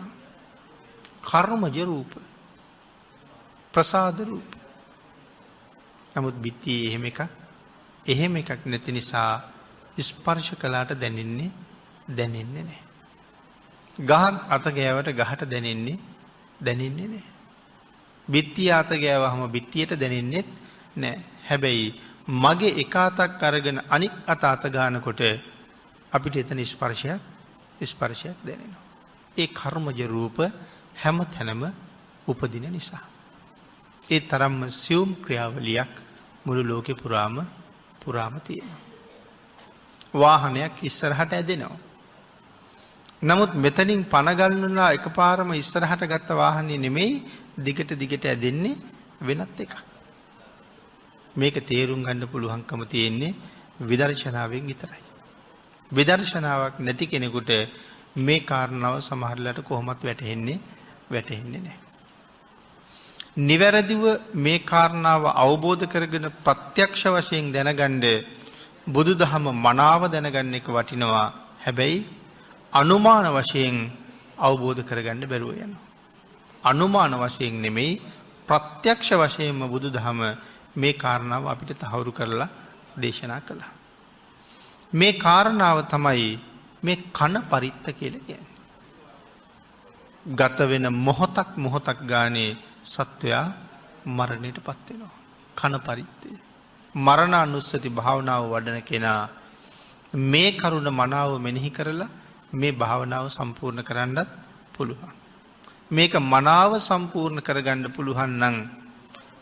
කර්මජ රූප, ප්‍රසාද රූප. නමුත් බිත්තියේ එහෙම එකක් නැති නිසා ස්පර්ශ කළාට දැනෙන්නේ නැහැ. ගහක් අත ගෑවට ගහට දැනෙන්නේ නැහැ. බිත්තිය අත ගෑවහම බිත්තියට දැනෙන්නේ නැහැ. හැබැයි මගේ එක අතක් අරගෙන අනික් අත ගන්නකොට අපිට එතන ස්පර්ශයක් දැනෙනවා. ඒ කර්මජ රූප හැම තැනම උපදින නිසා. ඒ තරම්ම සියුම් ක්‍රියාවලියක් මුළු ලෝකෙ පුරාම තියෙනවා. වාහනයක් ඉස්සරහට ඇදෙනවා. නමුත් මෙතනින් පනගල්නුලා එකපාරම ඉස්සරහට ගත්ත වාහනේ නෙමෙයි දිගට ඇදෙන්නේ වෙනත් එකක්. මේක තේරුම් ගන්න පුළුවන්කම තියෙන්නේ විදර්ශනාවෙන් විතරයි. විදර්ශනාවක් නැති කෙනෙකුට මේ කාරණාව සමහරලාට කොහොමත් වැටහෙන්නේ නැහැ. නිවැරදිව මේ කාරණාව අවබෝධ කරගෙන ප්‍රත්‍යක්ෂ වශයෙන් දැනගන්න බුදුදහම මනාව දැනගන්න එක වටිනවා. හැබැයි අනුමාන වශයෙන් අවබෝධ කරගන්න බැරුව යනවා. අනුමාන වශයෙන් නෙමෙයි ප්‍රත්‍යක්ෂ වශයෙන්ම බුදුදහම මේ කාරණාව අපිට තහවුරු කරලා දේශනා කළා. මේ කාරණාව තමයි මේ කන පරිත්ත කියලා කියන්නේ. ගත වෙන මොහොතක් ගානේ සත්වයා මරණයට පත් වෙනවා. කන පරිත්තේ. මරණානුස්සති භාවනාව වඩන කෙනා මේ කරුණ මනාව මෙනෙහි කරලා මේ භාවනාව සම්පූර්ණ කරන්නත් පුළුවන්. මේක මනාව සම්පූර්ණ කරගන්න පුළුවන් නම්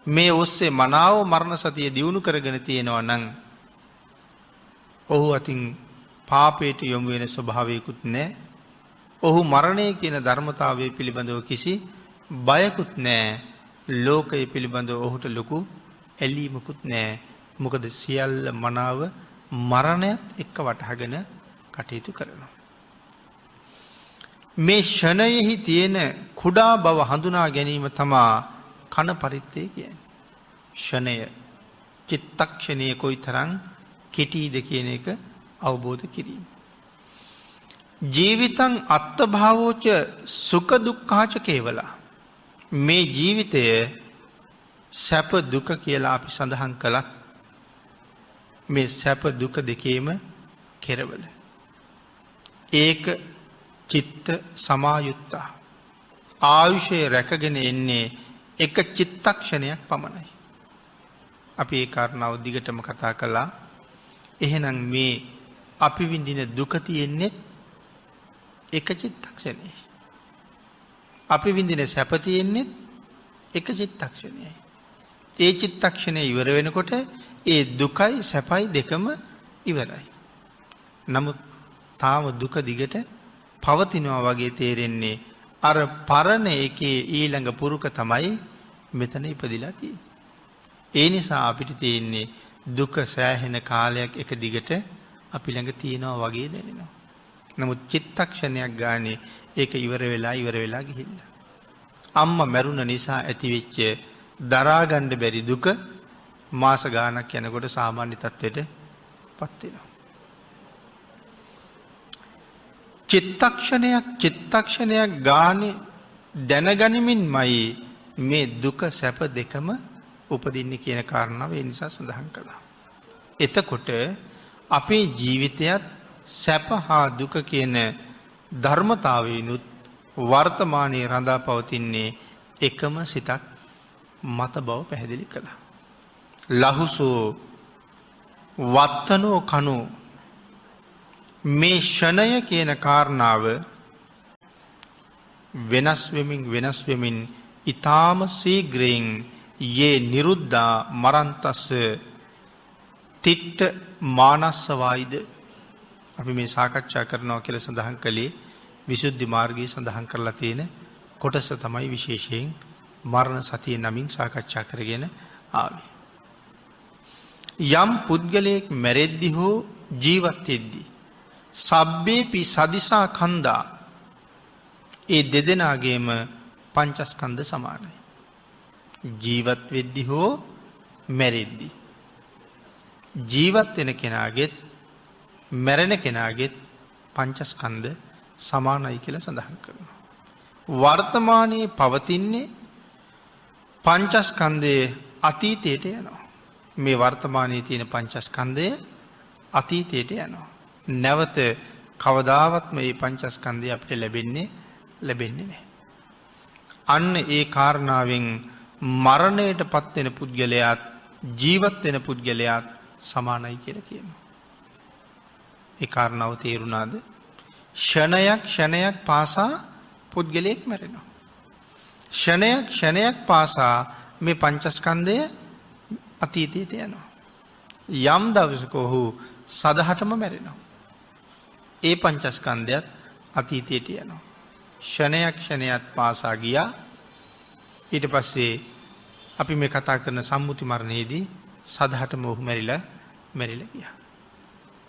මේ ඔස්සේ මනාව මරණ සතිය දියුණු කරගෙන තියෙනවා නම් ඔහු අතින් පාපයට යොමු වෙන ස්වභාවයකුත් නැහැ. ඔහු මරණය කියන ධර්මතාවය පිළිබඳව කිසි බයකුත් නැහැ. ලෝකය පිළිබඳව ඔහුට ලොකු ඇලීමකුත් නැහැ. මොකද සියල්ල මනාව මරණයත් එක්ක වටහාගෙන කටයුතු කරනවා. මේ ෂණයෙහි තියෙන කුඩා බව හඳුනා ගැනීම තමා කන පරිත්තේ කියන්නේ. ෂණය චිත්තක්ෂණය කොයිතරම් කෙටිද කියන එක අවබෝධ කිරීම. ජීවිතං අත්ථභාවෝච සුඛ දුක්ඛාච කේවලා. මේ ජීවිතය සැප දුක කියලා අපි සඳහන් කළත් මේ සැප දුක දෙකේම කෙරවල. ඒක චිත්ත සමායුත්තා. ආයුෂය රැකගෙන එන්නේ එක චිත්තක්ෂණයක් පමණයි. අපි ඒ කාරණාව දිගටම කතා කළා. එහෙනම් මේ අපි විඳින දුක තියෙන්නේ එක චිත්තක්ෂණයයි. අපි විඳින සැප තියෙන්නේ එක චිත්තක්ෂණයයි. ඒ චිත්තක්ෂණය ඉවර වෙනකොට ඒ දුකයි සැපයි දෙකම ඉවරයි. නමුත් තාම දුක දිගට පවතිනවා වගේ තේරෙන්නේ අර පරණ එකේ ඊළඟ පුරුක තමයි මෙතන ඉපදිලා තියෙන්නේ. ඒ නිසා අපිට තියෙන්නේ දුක සෑහෙන කාලයක් එක දිගට අපි ළඟ තියෙනවා වගේ දැනෙනවා. නමුත් චිත්තක්ෂණයක් ගානේ ඒක ඉවර වෙලා ගිහිල්ලා. අම්මා මැරුණ නිසා ඇතිවෙච්ච දරා ගන්න බැරි දුක මාස ගාණක් යනකොට සාමාන්‍ය තත්ත්වයට පත් වෙනවා. චිත්තක්ෂණයක් ගානේ දැනගනිමින්මයි මේ දුක සැප දෙකම උපදින්නේ කියන කාරණාව ඒ නිසා සඳහන් කළා. එතකොට අපේ ජීවිතයත් සැප හා දුක කියන ධර්මතාවයනුත් වර්තමානයේ රඳා පවතින්නේ එකම සිතක් මත බව පැහැදිලි කළා. ලහුසෝ වත්තනෝ කනෝ. මේ ෂණය කියන කාරණාව වෙනස් වෙමින් ඊ타ම ශීඝ්‍රයෙන් යේ නිරුද්ධා මරන්තස්ස තිට්ඨ මානස්සවායිද. අපි මේ සාකච්ඡා කරනවා කියලා සඳහන් කළේ විසුද්ධි මාර්ගයේ සඳහන් කරලා තියෙන කොටස තමයි විශේෂයෙන් මරණ සතිය නමින් සාකච්ඡා කරගෙන ආවේ. යම් පුද්ගලයෙක් මැරෙද්දි හෝ ජීවත් වෙද්දී සබ්බේපි සදිසා කන්දා ඒ දෙදෙනාගේම පංචස්කන්ධ සමානයි. ජීවත් වෙද්දි හෝ මැරෙද්දි ජීවත් වෙන කෙනාගෙත් මැරෙන කෙනාගෙත් පංචස්කන්ධ සමානයි කියලා සඳහන් කරනවා. වර්තමානයේ පවතින්නේ පංචස්කන්ධයේ අතීතයට යනවා. මේ වර්තමානයේ තියෙන පංචස්කන්ධය අතීතයට යනවා. නැවත කවදාවත් මේ පංචස්කන්ධය අපිට ලැබෙන්නේ නැහැ. අන්න ඒ කාරණාවෙන් මරණයට පත්වෙන පුද්ගලයාත් ජීවත් වෙන පුද්ගලයාත් සමානයි කියලා කියනවා. ඒ කාරණාව තේරුණාද? ක්ෂණයක් පාසා පුද්ගලයෙක් මැරෙනවා. ක්ෂණයක් පාසා මේ පංචස්කන්ධය අතීතයට යනවා. යම් දවසක ඔහු සදහටම මැරෙනවා. ඒ පංචස්කන්ධයත් අතීතයට යනවා. ක්ෂණයක් පාසා ගියා. ඊට පස්සේ අපි මේ කතා කරන සම්මුති මරණයේදී සදහටම ඔහු මැරිලා ගියා.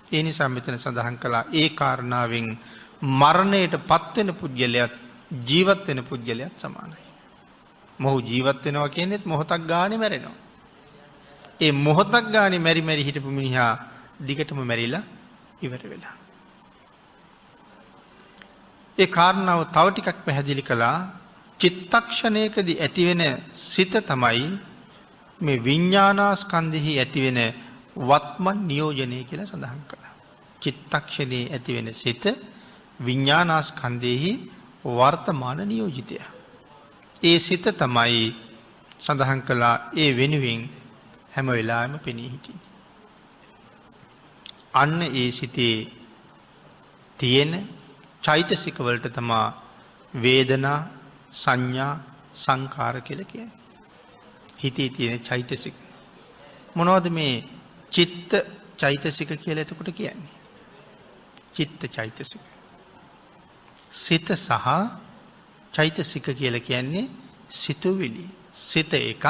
ඒ නිසා මෙතන සඳහන් කළා ඒ කාරණාවෙන් මරණයට පත්වෙන පුද්ගලයාත් ජීවත් වෙන පුද්ගලයාත් සමානයි. මොහු ජීවත් වෙනවා කියන්නේත් මොහොතක් ගානේ මැරෙනවා. ඒ මොහොතක් ගානේ මැරි හිටපු මිනිහා දිගටම මැරිලා ඉවර වෙලා. ඒ කාරණාව තව ටිකක් පැහැදිලි කළා. චිත්තක්ෂණයකදී ඇතිවෙන සිත තමයි මේ විඤ්ඤාණස්කන්ධෙහි ඇතිවෙන වත්මන් නියෝජනය කියලා සඳහන් කළා. චිත්තක්ෂණයේ ඇතිවෙන සිත විඤ්ඤාණස්කන්ධෙහි වර්තමාන නියෝජිතය. ඒ සිත තමයි සඳහන් කළා ඒ වෙනුවෙන් හැම වෙලාවෙම පෙනී හිටින්නේ. අන්න ඒ සිතේ තියෙන චෛතසික වලට තමා වේදනා සංඥා සංකාර කියලා කියන්නේ. හිතේ තියෙන චෛතසික. මොනවද මේ චිත්ත චෛතසික කියලා එතකොට කියන්නේ? චිත්ත චෛතසික. සිත සහ චෛතසික කියලා කියන්නේ සිතුවිලි. සිත එකක්,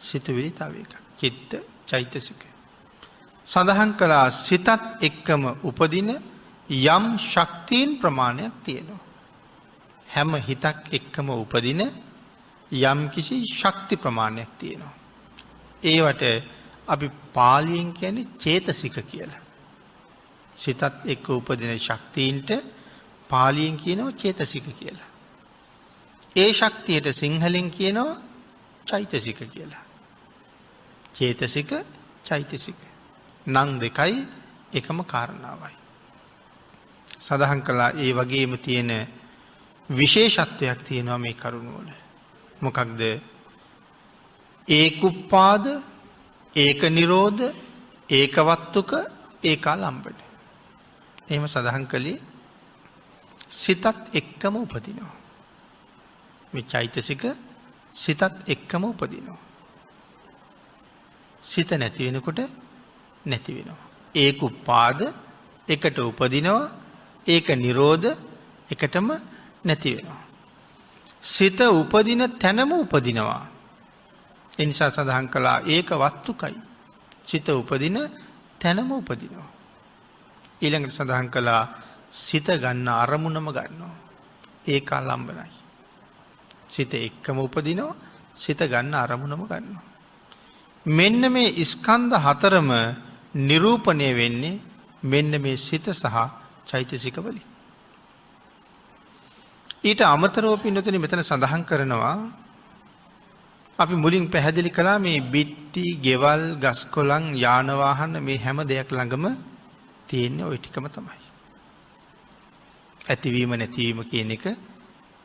සිතුවිලි තව එකක්. චිත්ත චෛතසික. සඳහන් කළා සිතත් එක්කම උපදින යම් ශක්තියින් ප්‍රමාණයක් තියෙනවා. හැම හිතක් එක්කම උපදින යම් කිසි ශක්ති ප්‍රමාණයක් තියෙනවා. ඒවට අපි පාලියෙන් කියන්නේ චේතසික කියලා. සිතත් එක්ක උපදින ශක්තියින්ට පාලියෙන් කියනවා චේතසික කියලා. ඒ ශක්තියට සිංහලෙන් කියනවා චෛතසික කියලා. චේතසික චෛතසික. නම් දෙකයි එකම කාරණාවයි. සඳහන් කළා ඒ වගේම තියෙන විශේෂත්වයක් තියෙනවා මේ කරුණවල. මොකක්ද? ඒකුප්පාද, ඒක නිරෝධ, ඒකවත්තුක, ඒකාලම්බන. එහෙම සඳහන් කළේ සිතත් එක්කම උපදිනවා. මේ චෛතසික සිතත් එක්කම උපදිනවා. සිත නැති වෙනකොට නැති වෙනවා. ඒකුප්පාද එකට උපදිනවා, ඒක නිරෝධ එකටම නැති වෙනවා. සිත උපදින තැනම උපදිනවා. එනිසා සඳහන් කළා ඒක වස්තුකයි. සිත උපදින තැනම උපදිනවා. ඊළඟට සඳහන් කළා සිත ගන්න අරමුණම ගන්නවා. ඒකාලම්බනයි. සිත එක්කම උපදිනවා, සිත ගන්න අරමුණම ගන්නවා. මෙන්න මේ ස්කන්ධ හතරම නිරූපණය වෙන්නේ මෙන්න මේ සිත සහ චෛතසික වලින්. ඊට අමතරව පින්නතුනි මෙතන සඳහන් කරනවා අපි මුලින් පැහැදිලි කළා මේ බිත්ති, ගෙවල්, ගස්කොළන්, යාන වාහන මේ හැම දෙයක් ළඟම තියෙන ওই ටිකම තමයි. ඇතිවීම නැතිවීම කියන එක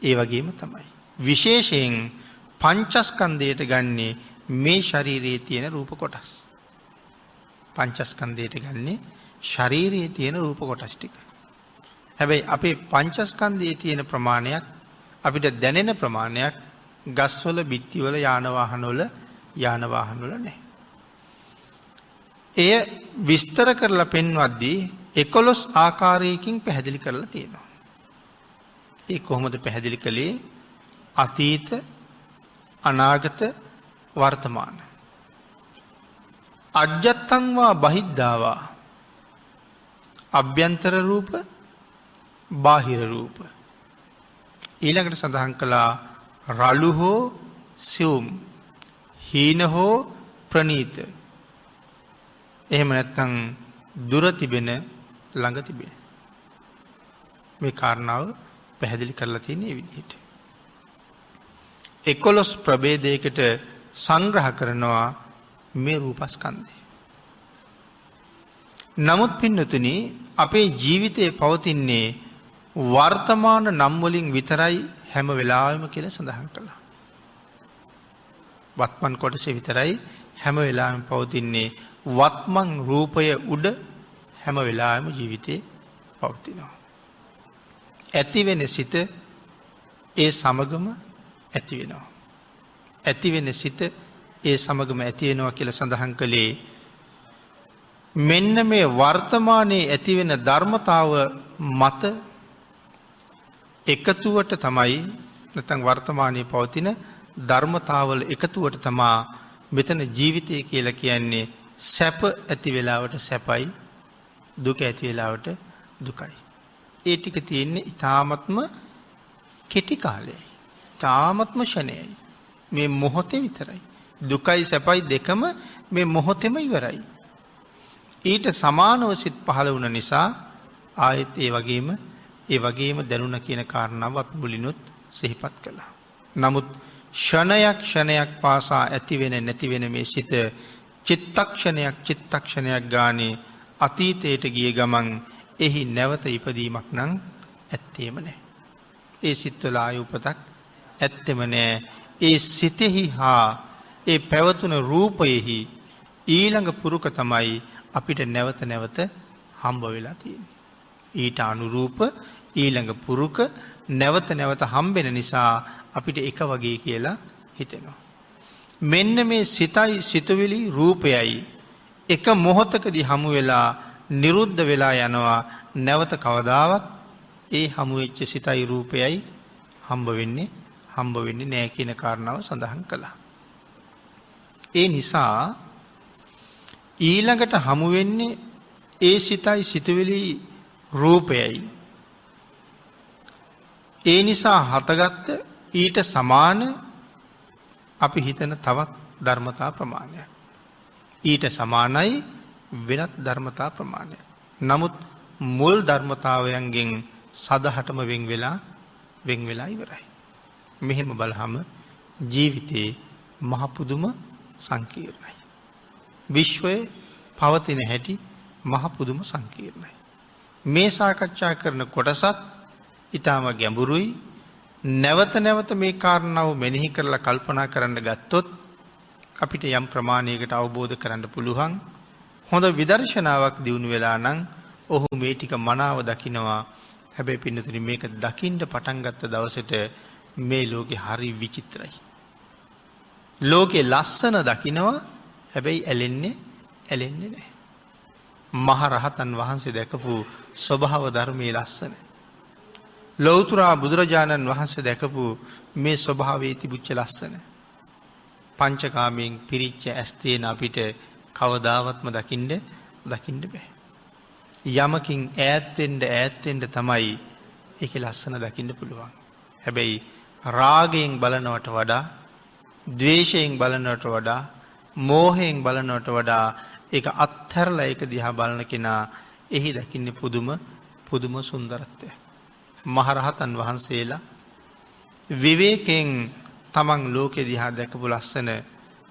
ඒ වගේම තමයි. විශේෂයෙන් පංචස්කන්ධයට ගන්නේ මේ ශරීරයේ තියෙන රූප කොටස්. පංචස්කන්ධයට ගන්නේ ශරීරයේ තියෙන රූප කොටස් ටික. හැබැයි අපේ පංචස්කන්ධයේ තියෙන ප්‍රමාණයක් අපිට දැනෙන ප්‍රමාණයක් ගස්වල, බිත්තිවල, යාන වාහනවල නැහැ. එය විස්තර කරලා පෙන්වද්දී 11 ආකාරයකින් පැහැදිලි කරලා තියෙනවා. ඒ කොහොමද පැහැදිලි කළේ? අතීත, අනාගත, වර්තමාන. අජ්ජත්තංවා බහිද්ධාවා. අභ්‍යන්තර රූප, බාහිර රූප. ඊළඟට සඳහන් කළා රළු හෝ සියුම්, හීන හෝ ප්‍රනීත. එහෙම නැත්නම් දුර තිබෙන, ළඟ තිබෙන. මේ කාරණාව පැහැදිලි කරලා තියෙන මේ විදිහට. 11 ප්‍රභේදයකට සංග්‍රහ කරනවා මේ රූපස්කන්ධය. නමුත් පින්නතුනි අපේ ජීවිතයේ පවතින්නේ වර්තමාන නම් වලින් විතරයි හැම වෙලාවෙම කියලා සඳහන් කළා. වත්මන් කොටසේ විතරයි හැම වෙලාවෙම පවතින්නේ. වත්මන් රූපය උඩ හැම වෙලාවෙම ජීවිතේ පවතිනවා. ඇති වෙන සිත ඒ සමගම ඇති වෙනවා. ඇති වෙන සිත ඒ සමගම ඇති වෙනවා කියලා සඳහන් කළේ මෙන්න මේ වර්තමානයේ ඇති වෙන ධර්මතාව මත එකතුවට තමයි, නැත්නම් වර්තමානයේ පවතින ධර්මතාවල එකතුවට තමා මෙතන ජීවිතය කියලා කියන්නේ. සැප ඇති වෙලාවට සැපයි, දුක ඇති වෙලාවට දුකයි. ඒ ටික තියෙන්නේ ඊ타ත්ම කෙටි කාලයයි. ඊ타ත්ම ෂණයයි. මේ මොහොතේ විතරයි. දුකයි සැපයි දෙකම මේ මොහොතේම ඉවරයි. ඊට සමානව සිත් පහළ වුණ නිසා ආයෙත් ඒ වගේම දැනුණ කියන කාරණාව අපි මුලිනුත් සිහිපත් කළා. නමුත් ක්ෂණයක් පාසා ඇති වෙන නැති වෙන මේ සිත චිත්තක්ෂණයක් ගානේ අතීතයට ගිය ගමන් එහි නැවත ඉපදීමක් නම් ඇත්තේම නැහැ. ඒ සිත්වල ආය උපතක් ඇත්තෙම නැහැ. ඒ සිතෙහි හා ඒ පැවතුන රූපයෙහි ඊළඟ පුරුක තමයි අපිට නැවත හම්බ වෙලා තියෙන්නේ. ඊට අනුරූප ඊළඟ පුරුක නැවත හම්බෙන නිසා අපිට එක වගේ කියලා හිතෙනවා. මෙන්න මේ සිතයි සිතුවිලි රූපයයි එක මොහොතකදී හමු වෙලා නිරුද්ධ වෙලා යනවා. නැවත කවදාවත් ඒ හමු වෙච්ච සිතයි රූපයයි හම්බ වෙන්නේ නැහැ කියන කාරණාව සඳහන් කළා. ඒ නිසා ඊළඟට හමු වෙන්නේ ඒ සිතයි සිතුවිලි රූපයයි. ඒ නිසා හතගත්ත ඊට සමාන අපි හිතන තවත් ධර්මතා ප්‍රමාණයක්. ඊට සමානයි වෙනත් ධර්මතා ප්‍රමාණයක්. නමුත් මුල් ධර්මතාවයන්ගෙන් සදහටම වෙන් වෙලා ඉවරයි. මෙහෙම බලහම ජීවිතේ මහ පුදුම සංකීර්ණයි. විශ්වයේ පවතින හැටි මහ පුදුම සංකීර්ණයි. මේ සාකච්ඡා කරන කොටසත් ඊටම ගැඹුරුයි. නැවත මේ කාරණාව මෙනෙහි කරලා කල්පනා කරන්න ගත්තොත් අපිට යම් ප්‍රමාණයකට අවබෝධ කරන්න පුළුවන්. හොඳ විදර්ශනාවක් දියුණු වෙලා නම් ඔහු මේ ටික මනාව දකිනවා. හැබැයි පින්නතුනි මේක දකින්න පටන් ගත්ත දවසට මේ ලෝකේ හරි විචිත්‍රයි. ලෝකේ ලස්සන දකිනවා. හැබැයි ඇලෙන්නේ නැහැ. මහ රහතන් වහන්සේ දැකපු ස්වභාව ධර්මයේ ලස්සන. ලෞතුරා බුදුරජාණන් වහන්සේ දැකපු මේ ස්වභාවයේ තිබුච්ච ලස්සන. පංචකාමයෙන් පිරිච්ච ඇස් තියෙන අපිට කවදාවත්ම දකින්න බෑ. යමකින් ඈත් වෙන්න තමයි ඒකේ ලස්සන දකින්න පුළුවන්. හැබැයි රාගයෙන් බලනවට වඩා, ද්වේෂයෙන් බලනවට වඩා, මෝහයෙන් බලනවට වඩා ඒක අත්හැරලා ඒක දිහා බලන කෙනා එහි දකින්නේ පුදුම සුන්දරත්වයක්. මහරහතන් වහන්සේලා විවේකයෙන් තමන් ලෝකෙ දිහා දැකපු ලස්සන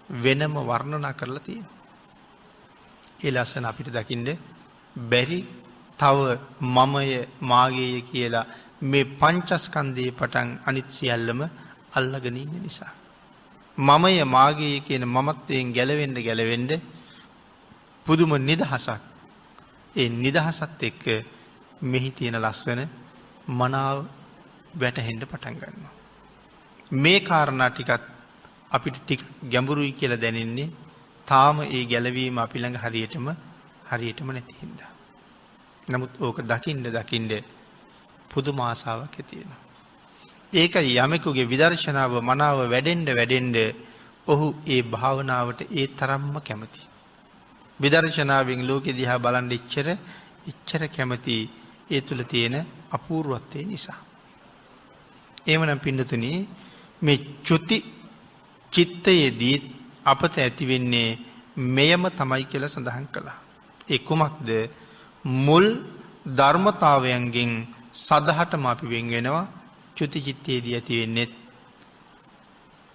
වෙනම වර්ණනා කරලා තියෙනවා. ඒ ලස්සන අපිට දකින්න බැරි තව මමය මාගේය කියලා මේ පංචස්කන්ධයේ පටන් අනිත් සියල්ලම අල්ලගෙන ඉන්න නිසා. මමය මාගේය කියන මමත්වයෙන් ගැලවෙන්න පුදුම නිදහසක්. ඒ නිදහසත් එක්ක මෙහි තියෙන ලස්සන මනාව වැටහෙන්න පටන් ගන්නවා. මේ කාරණා ටිකත් අපිට ටික ගැඹුරුයි කියලා දැනෙන්නේ තාම ඒ ගැලවීම අපි ළඟ හරියටම නැති හින්දා. නමුත් ඕක දකින්න පුදුම ආසාවක් ඇති වෙනවා. ඒකයි යමෙකුගේ විදර්ශනාව මනාව වැඩෙන්න ඔහු ඒ භාවනාවට ඒ තරම්ම කැමති. විදර්ශනාවෙන් ලෝකෙ දිහා බලන්න ඉච්ඡර කැමති ඒ තුල තියෙන අපූර්වත්වය නිසා. එහෙමනම් පින්නතුනි මේ චුති චිත්තයේදී අපත ඇති වෙන්නේ මෙයම තමයි කියලා සඳහන් කළා. ඒ කුමක්ද? මුල් ධර්මතාවයන්ගෙන් සදහටම අපි වෙන් වෙනවා. චුති චිත්තයේදී ඇති වෙන්නේ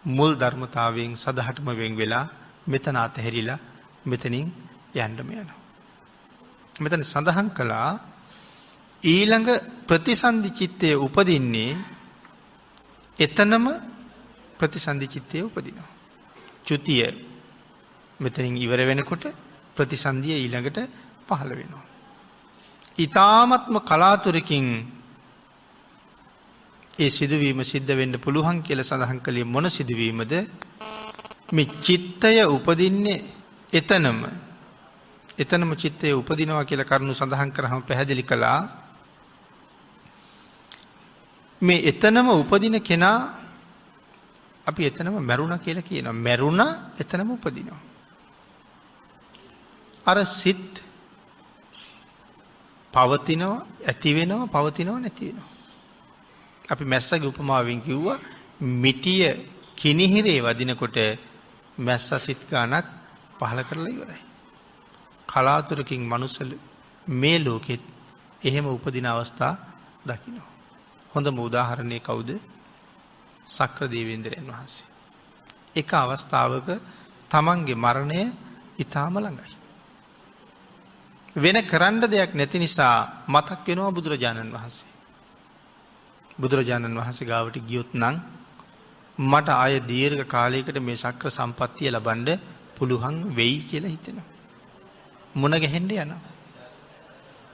මුල් ධර්මතාවයෙන් සදහටම වෙන් වෙලා මෙතන අතහැරිලා මෙතනින් යන්නම යනවා. මෙතන සඳහන් කළා ඊළඟ ප්‍රතිසන්දි චිත්තයේ උපදින්නේ එතනම ප්‍රතිසන්දි චිත්තයේ උපදිනවා. චුතිය මෙතනින් ඉවර වෙනකොට ප්‍රතිසන්දිය ඊළඟට පහළ වෙනවා. ඊ타ත්ම කලාතුරකින් ඒ සිදුවීම සිද්ධ වෙන්න පුළුවන් කියලා සඳහන් කළේ මොන සිදුවීමද? මේ චිත්තය උපදින්නේ එතනම චිත්තය උපදිනවා කියලා කරුණු සඳහන් කරාම පැහැදිලි කළා. මේ එතනම උපදින කෙනා අපි එතනම මැරුණා කියලා කියනවා. මැරුණා එතනම උපදිනවා. අර සිත් පවතිනවා, ඇති වෙනවා, පවතිනවා, නැති වෙනවා. අපි මැස්සගේ උපමාවෙන් කිව්වා මිටිය කිනිහිරේ වදිනකොට මැස්ස සිත් ගානක් පහල කරලා ඉවරයි. කලාතුරකින් මනුස්ස මේ ලෝකෙත් එහෙම උපදින අවස්ථා දකිනවා. හොඳම උදාහරණය කවුද? සක්‍ර දේවේන්ද්‍රයන් වහන්සේ. එක අවස්ථාවක තමන්ගේ මරණය ඊටාම ළඟයි. වෙන කරන්න දෙයක් නැති නිසා මතක් වෙනවා බුදුරජාණන් වහන්සේ. බුදුරජාණන් වහන්සේ ගාවට ගියොත් නම් මට ආය දීර්ඝ කාලයකට මේ සක්‍ර සම්පත්තිය ලබන්න පුළුවන් වෙයි කියලා හිතෙනවා. මුණ ගැහෙන්න යනවා.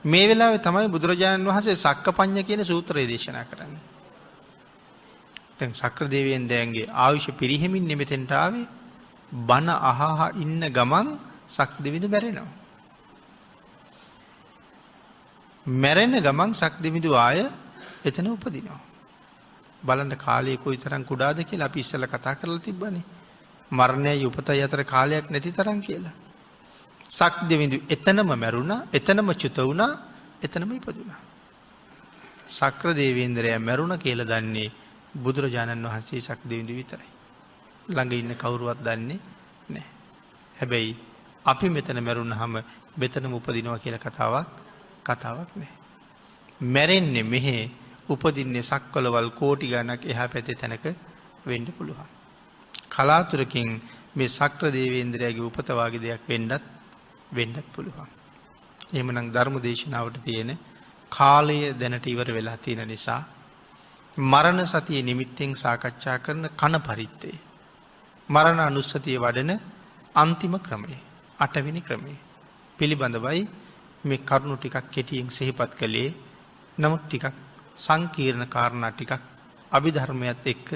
මේ වෙලාවේ තමයි බුදුරජාණන් වහන්සේ සක්කපඤ්ඤ කියන සූත්‍රය දේශනා කරන්නේ. දැන් සක්‍ර දේවේන්ද්‍රයන්ගේ ආයුෂ පිරිහෙමින් මෙතෙන්ට ආවේ. බණ අහහ ඉන්න ගමන් සක් දෙවිඳු මැරෙනවා. මැරෙන ගමන් සක් දෙවිඳු ආය එතන උපදිනවා. බලන්න කාලය කොයිතරම් කුඩාද කියලා අපි ඉස්සෙල්ලා කතා කරලා තිබ්බනේ. මරණයයි උපතයි අතර කාලයක් නැති තරම් කියලා. සක් දෙවිඳු එතනම මැරුණා, එතනම චුත වුණා, එතනම ඉපදුණා. සක්‍ර දේවේන්ද්‍රයා මැරුණා කියලා දන්නේ බුදුරජාණන් වහන්සේ සක් දෙවිඳු විතරයි. ළඟ ඉන්න කවුරුවත් දන්නේ නැහැ. හැබැයි අපි මෙතන මැරුණාම මෙතනම උපදිනවා කියලා කතාවක් නැහැ. මැරෙන්නේ මෙහෙ, උපදින්නේ සක්වලවල් කෝටි ගණක් එහා පැත්තේ තැනක වෙන්න පුළුවන්. කලාතුරකින් මේ සක්‍ර දේවේන්ද්‍රයාගේ උපත වාගේ දෙයක් වෙන්නත් පුළුවන්. එහෙමනම් ධර්ම දේශනාවට තියෙන කාලය දැනට ඉවර වෙලා තියෙන නිසා මරණ සතිය නිමිත්තෙන් සාකච්ඡා කරන කන පරිත්තේ මරණ අනුස්සතිය වඩන අන්තිම ක්‍රමය 8 වෙනි ක්‍රමය පිළිබඳවයි මේ කරුණු ටිකක් කෙටියෙන් සිහිපත් කළේ. නමුත් ටිකක් සංකීර්ණ කාරණා ටිකක් අභිධර්මයත් එක්ක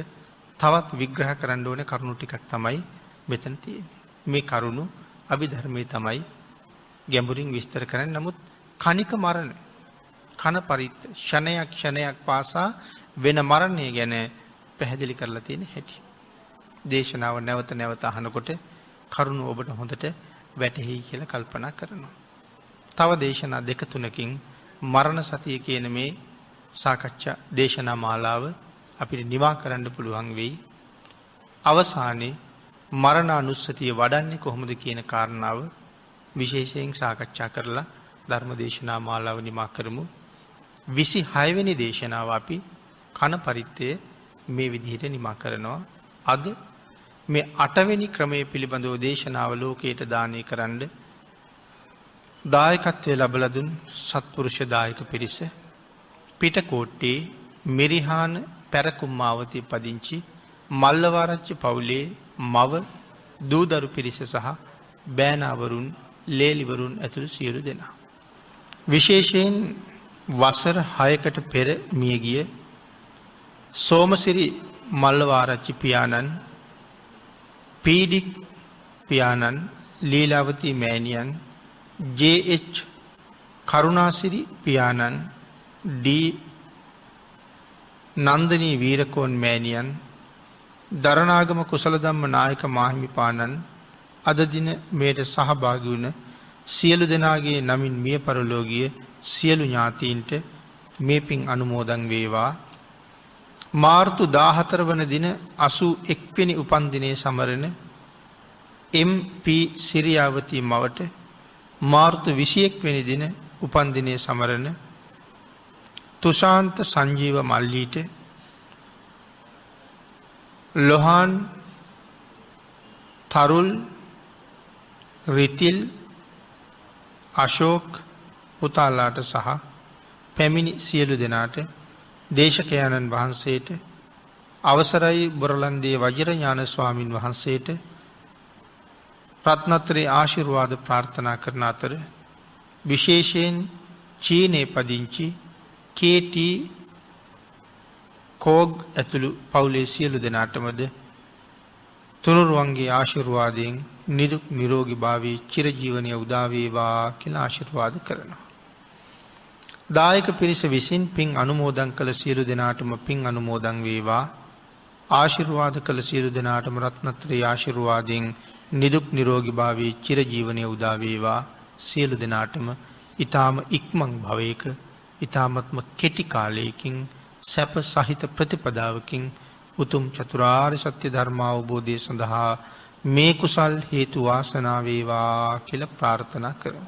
තවත් විග්‍රහ කරන්න ඕනේ කරුණු ටිකක් තමයි මෙතන තියෙන්නේ. මේ කරුණු අභිධර්මයේ තමයි ගැඹුරින් විස්තර කරන්නේ. නමුත් කනික මරණ, කන පරිත්ත, ක්ෂණයක් පාසා වෙන මරණය ගැන පැහැදිලි කරලා තියෙන හැටි. දේශනාව නැවත අහනකොට කරුණු ඔබට හොඳට වැටහෙයි කියලා කල්පනා කරනවා. තව දේශනා 2-3කින් මරණ සතිය කියන මේ සාකච්ඡා දේශනා මාලාව අපිට නිවා කරන්න පුළුවන් වෙයි. අවසානයේ මරණ අනුස්සතිය වඩන්නේ කොහොමද කියන කාරණාව විශේෂයෙන් සාකච්ඡා කරලා ධර්ම දේශනා මාලාව නිමා කරමු. 26 වෙනි දේශනාව අපි කන පරිත්තය මේ විදිහට නිමා කරනවා. අද මේ 8 වෙනි ක්‍රමයේ පිළිබඳව දේශනාව ලෝකයට දානය කරන්න දායකත්වයේ ලැබලා දුන් සත්පුරුෂ දායක පිරිස පිටකොට්ටේ මිරිහාන පැරකුම්මාවතී පදිංචි මල්ලවාරච්චි පවුලේ මව දූදරු පිරිස සහ බෑනාවරුන් ලේලිවරුන් ඇතුළු සියලු දෙනා. විශේෂයෙන් වසර 6කට පෙර මියගිය සෝමසිරි මල්ලවාරච්චි පියාණන්, පීඩික් පියාණන්, ලීලාවතී මෑණියන්, ජේ.එච්. කරුණාසිරි පියාණන් ඩී නන්දනී වීරකෝන් මෑණියන් දරණාගම කුසල ධම්ම නායක මාහිමිපාණන් අද දින මෙයට සහභාගී වුණ සියලු දෙනාගේ නමින් මිය පරලෝකීය සියලු ඥාතීන්ට මේ පින් අනුමෝදන් වේවා. මාර්තු 14 වන දින 81 වෙනි උපන්දිනයේ සමරන එම්.පී. සිරියාවතී මවට මාර්තු 21 වෙනි දින උපන්දිනයේ සමරන තුෂාන්ත සංජීව මල්ලීට ලොහාන් තරුල් රිතිල් අශෝක් පුතාලාට සහ පැමිණි සියලු දෙනාට දේශකයාණන් වහන්සේට අවසරයි බොරලන්දේ වජිරඥාන ස්වාමින් වහන්සේට රත්නත්‍රේ ආශිර්වාද ප්‍රාර්ථනා කරන අතර විශේෂයෙන් චීනයේ පදිංචි කේ.ටී. කෝග් ඇතුළු පවුලේ සියලු දෙනාටමද තුනුරුවන්ගේ ආශිර්වාදයෙන් නිදුක් නිරෝගී භාවයේ චිරජීවනයේ උදා වේවා කියලා ආශිර්වාද කරනවා. දායක පිරිස විසින් පින් අනුමෝදන් කළ සියලු දෙනාටම පින් අනුමෝදන් වේවා. ආශිර්වාද කළ සියලු දෙනාටම රත්නත්‍රේ ආශිර්වාදයෙන් නිදුක් නිරෝගී භාවයේ චිරජීවනයේ උදා වේවා. සියලු දෙනාටම ඊ타ම ඉක්මන් භවයක ඊ타මත්ම කෙටි කාලයකින් සැප සහිත ප්‍රතිපදාවකින් උතුම් චතුරාර්ය සත්‍ය ධර්ම අවබෝධය සඳහා මේ කුසල් හේතු වාසනා වේවා කියලා ප්‍රාර්ථනා කරමු.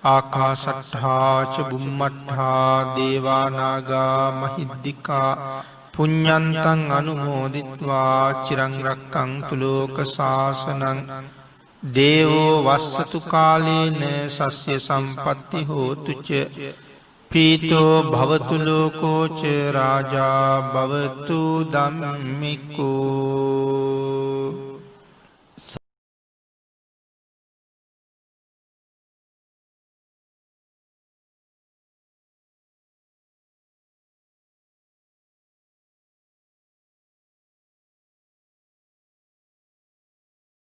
ආකාශට්ඨා ච බුම්මට්ඨා දේවා නාග මහිද්దికා පුඤ්ඤන්තං අනුමෝදිත්වා චිරං රක්ඛන්තු ලෝක සාසනං දේවෝ වස්සතු කාලේන සස්්‍ය සම්පatti හෝතු ච පීතෝ භවතු ලෝකෝ ච රාජා භවතු ධම්මිකෝ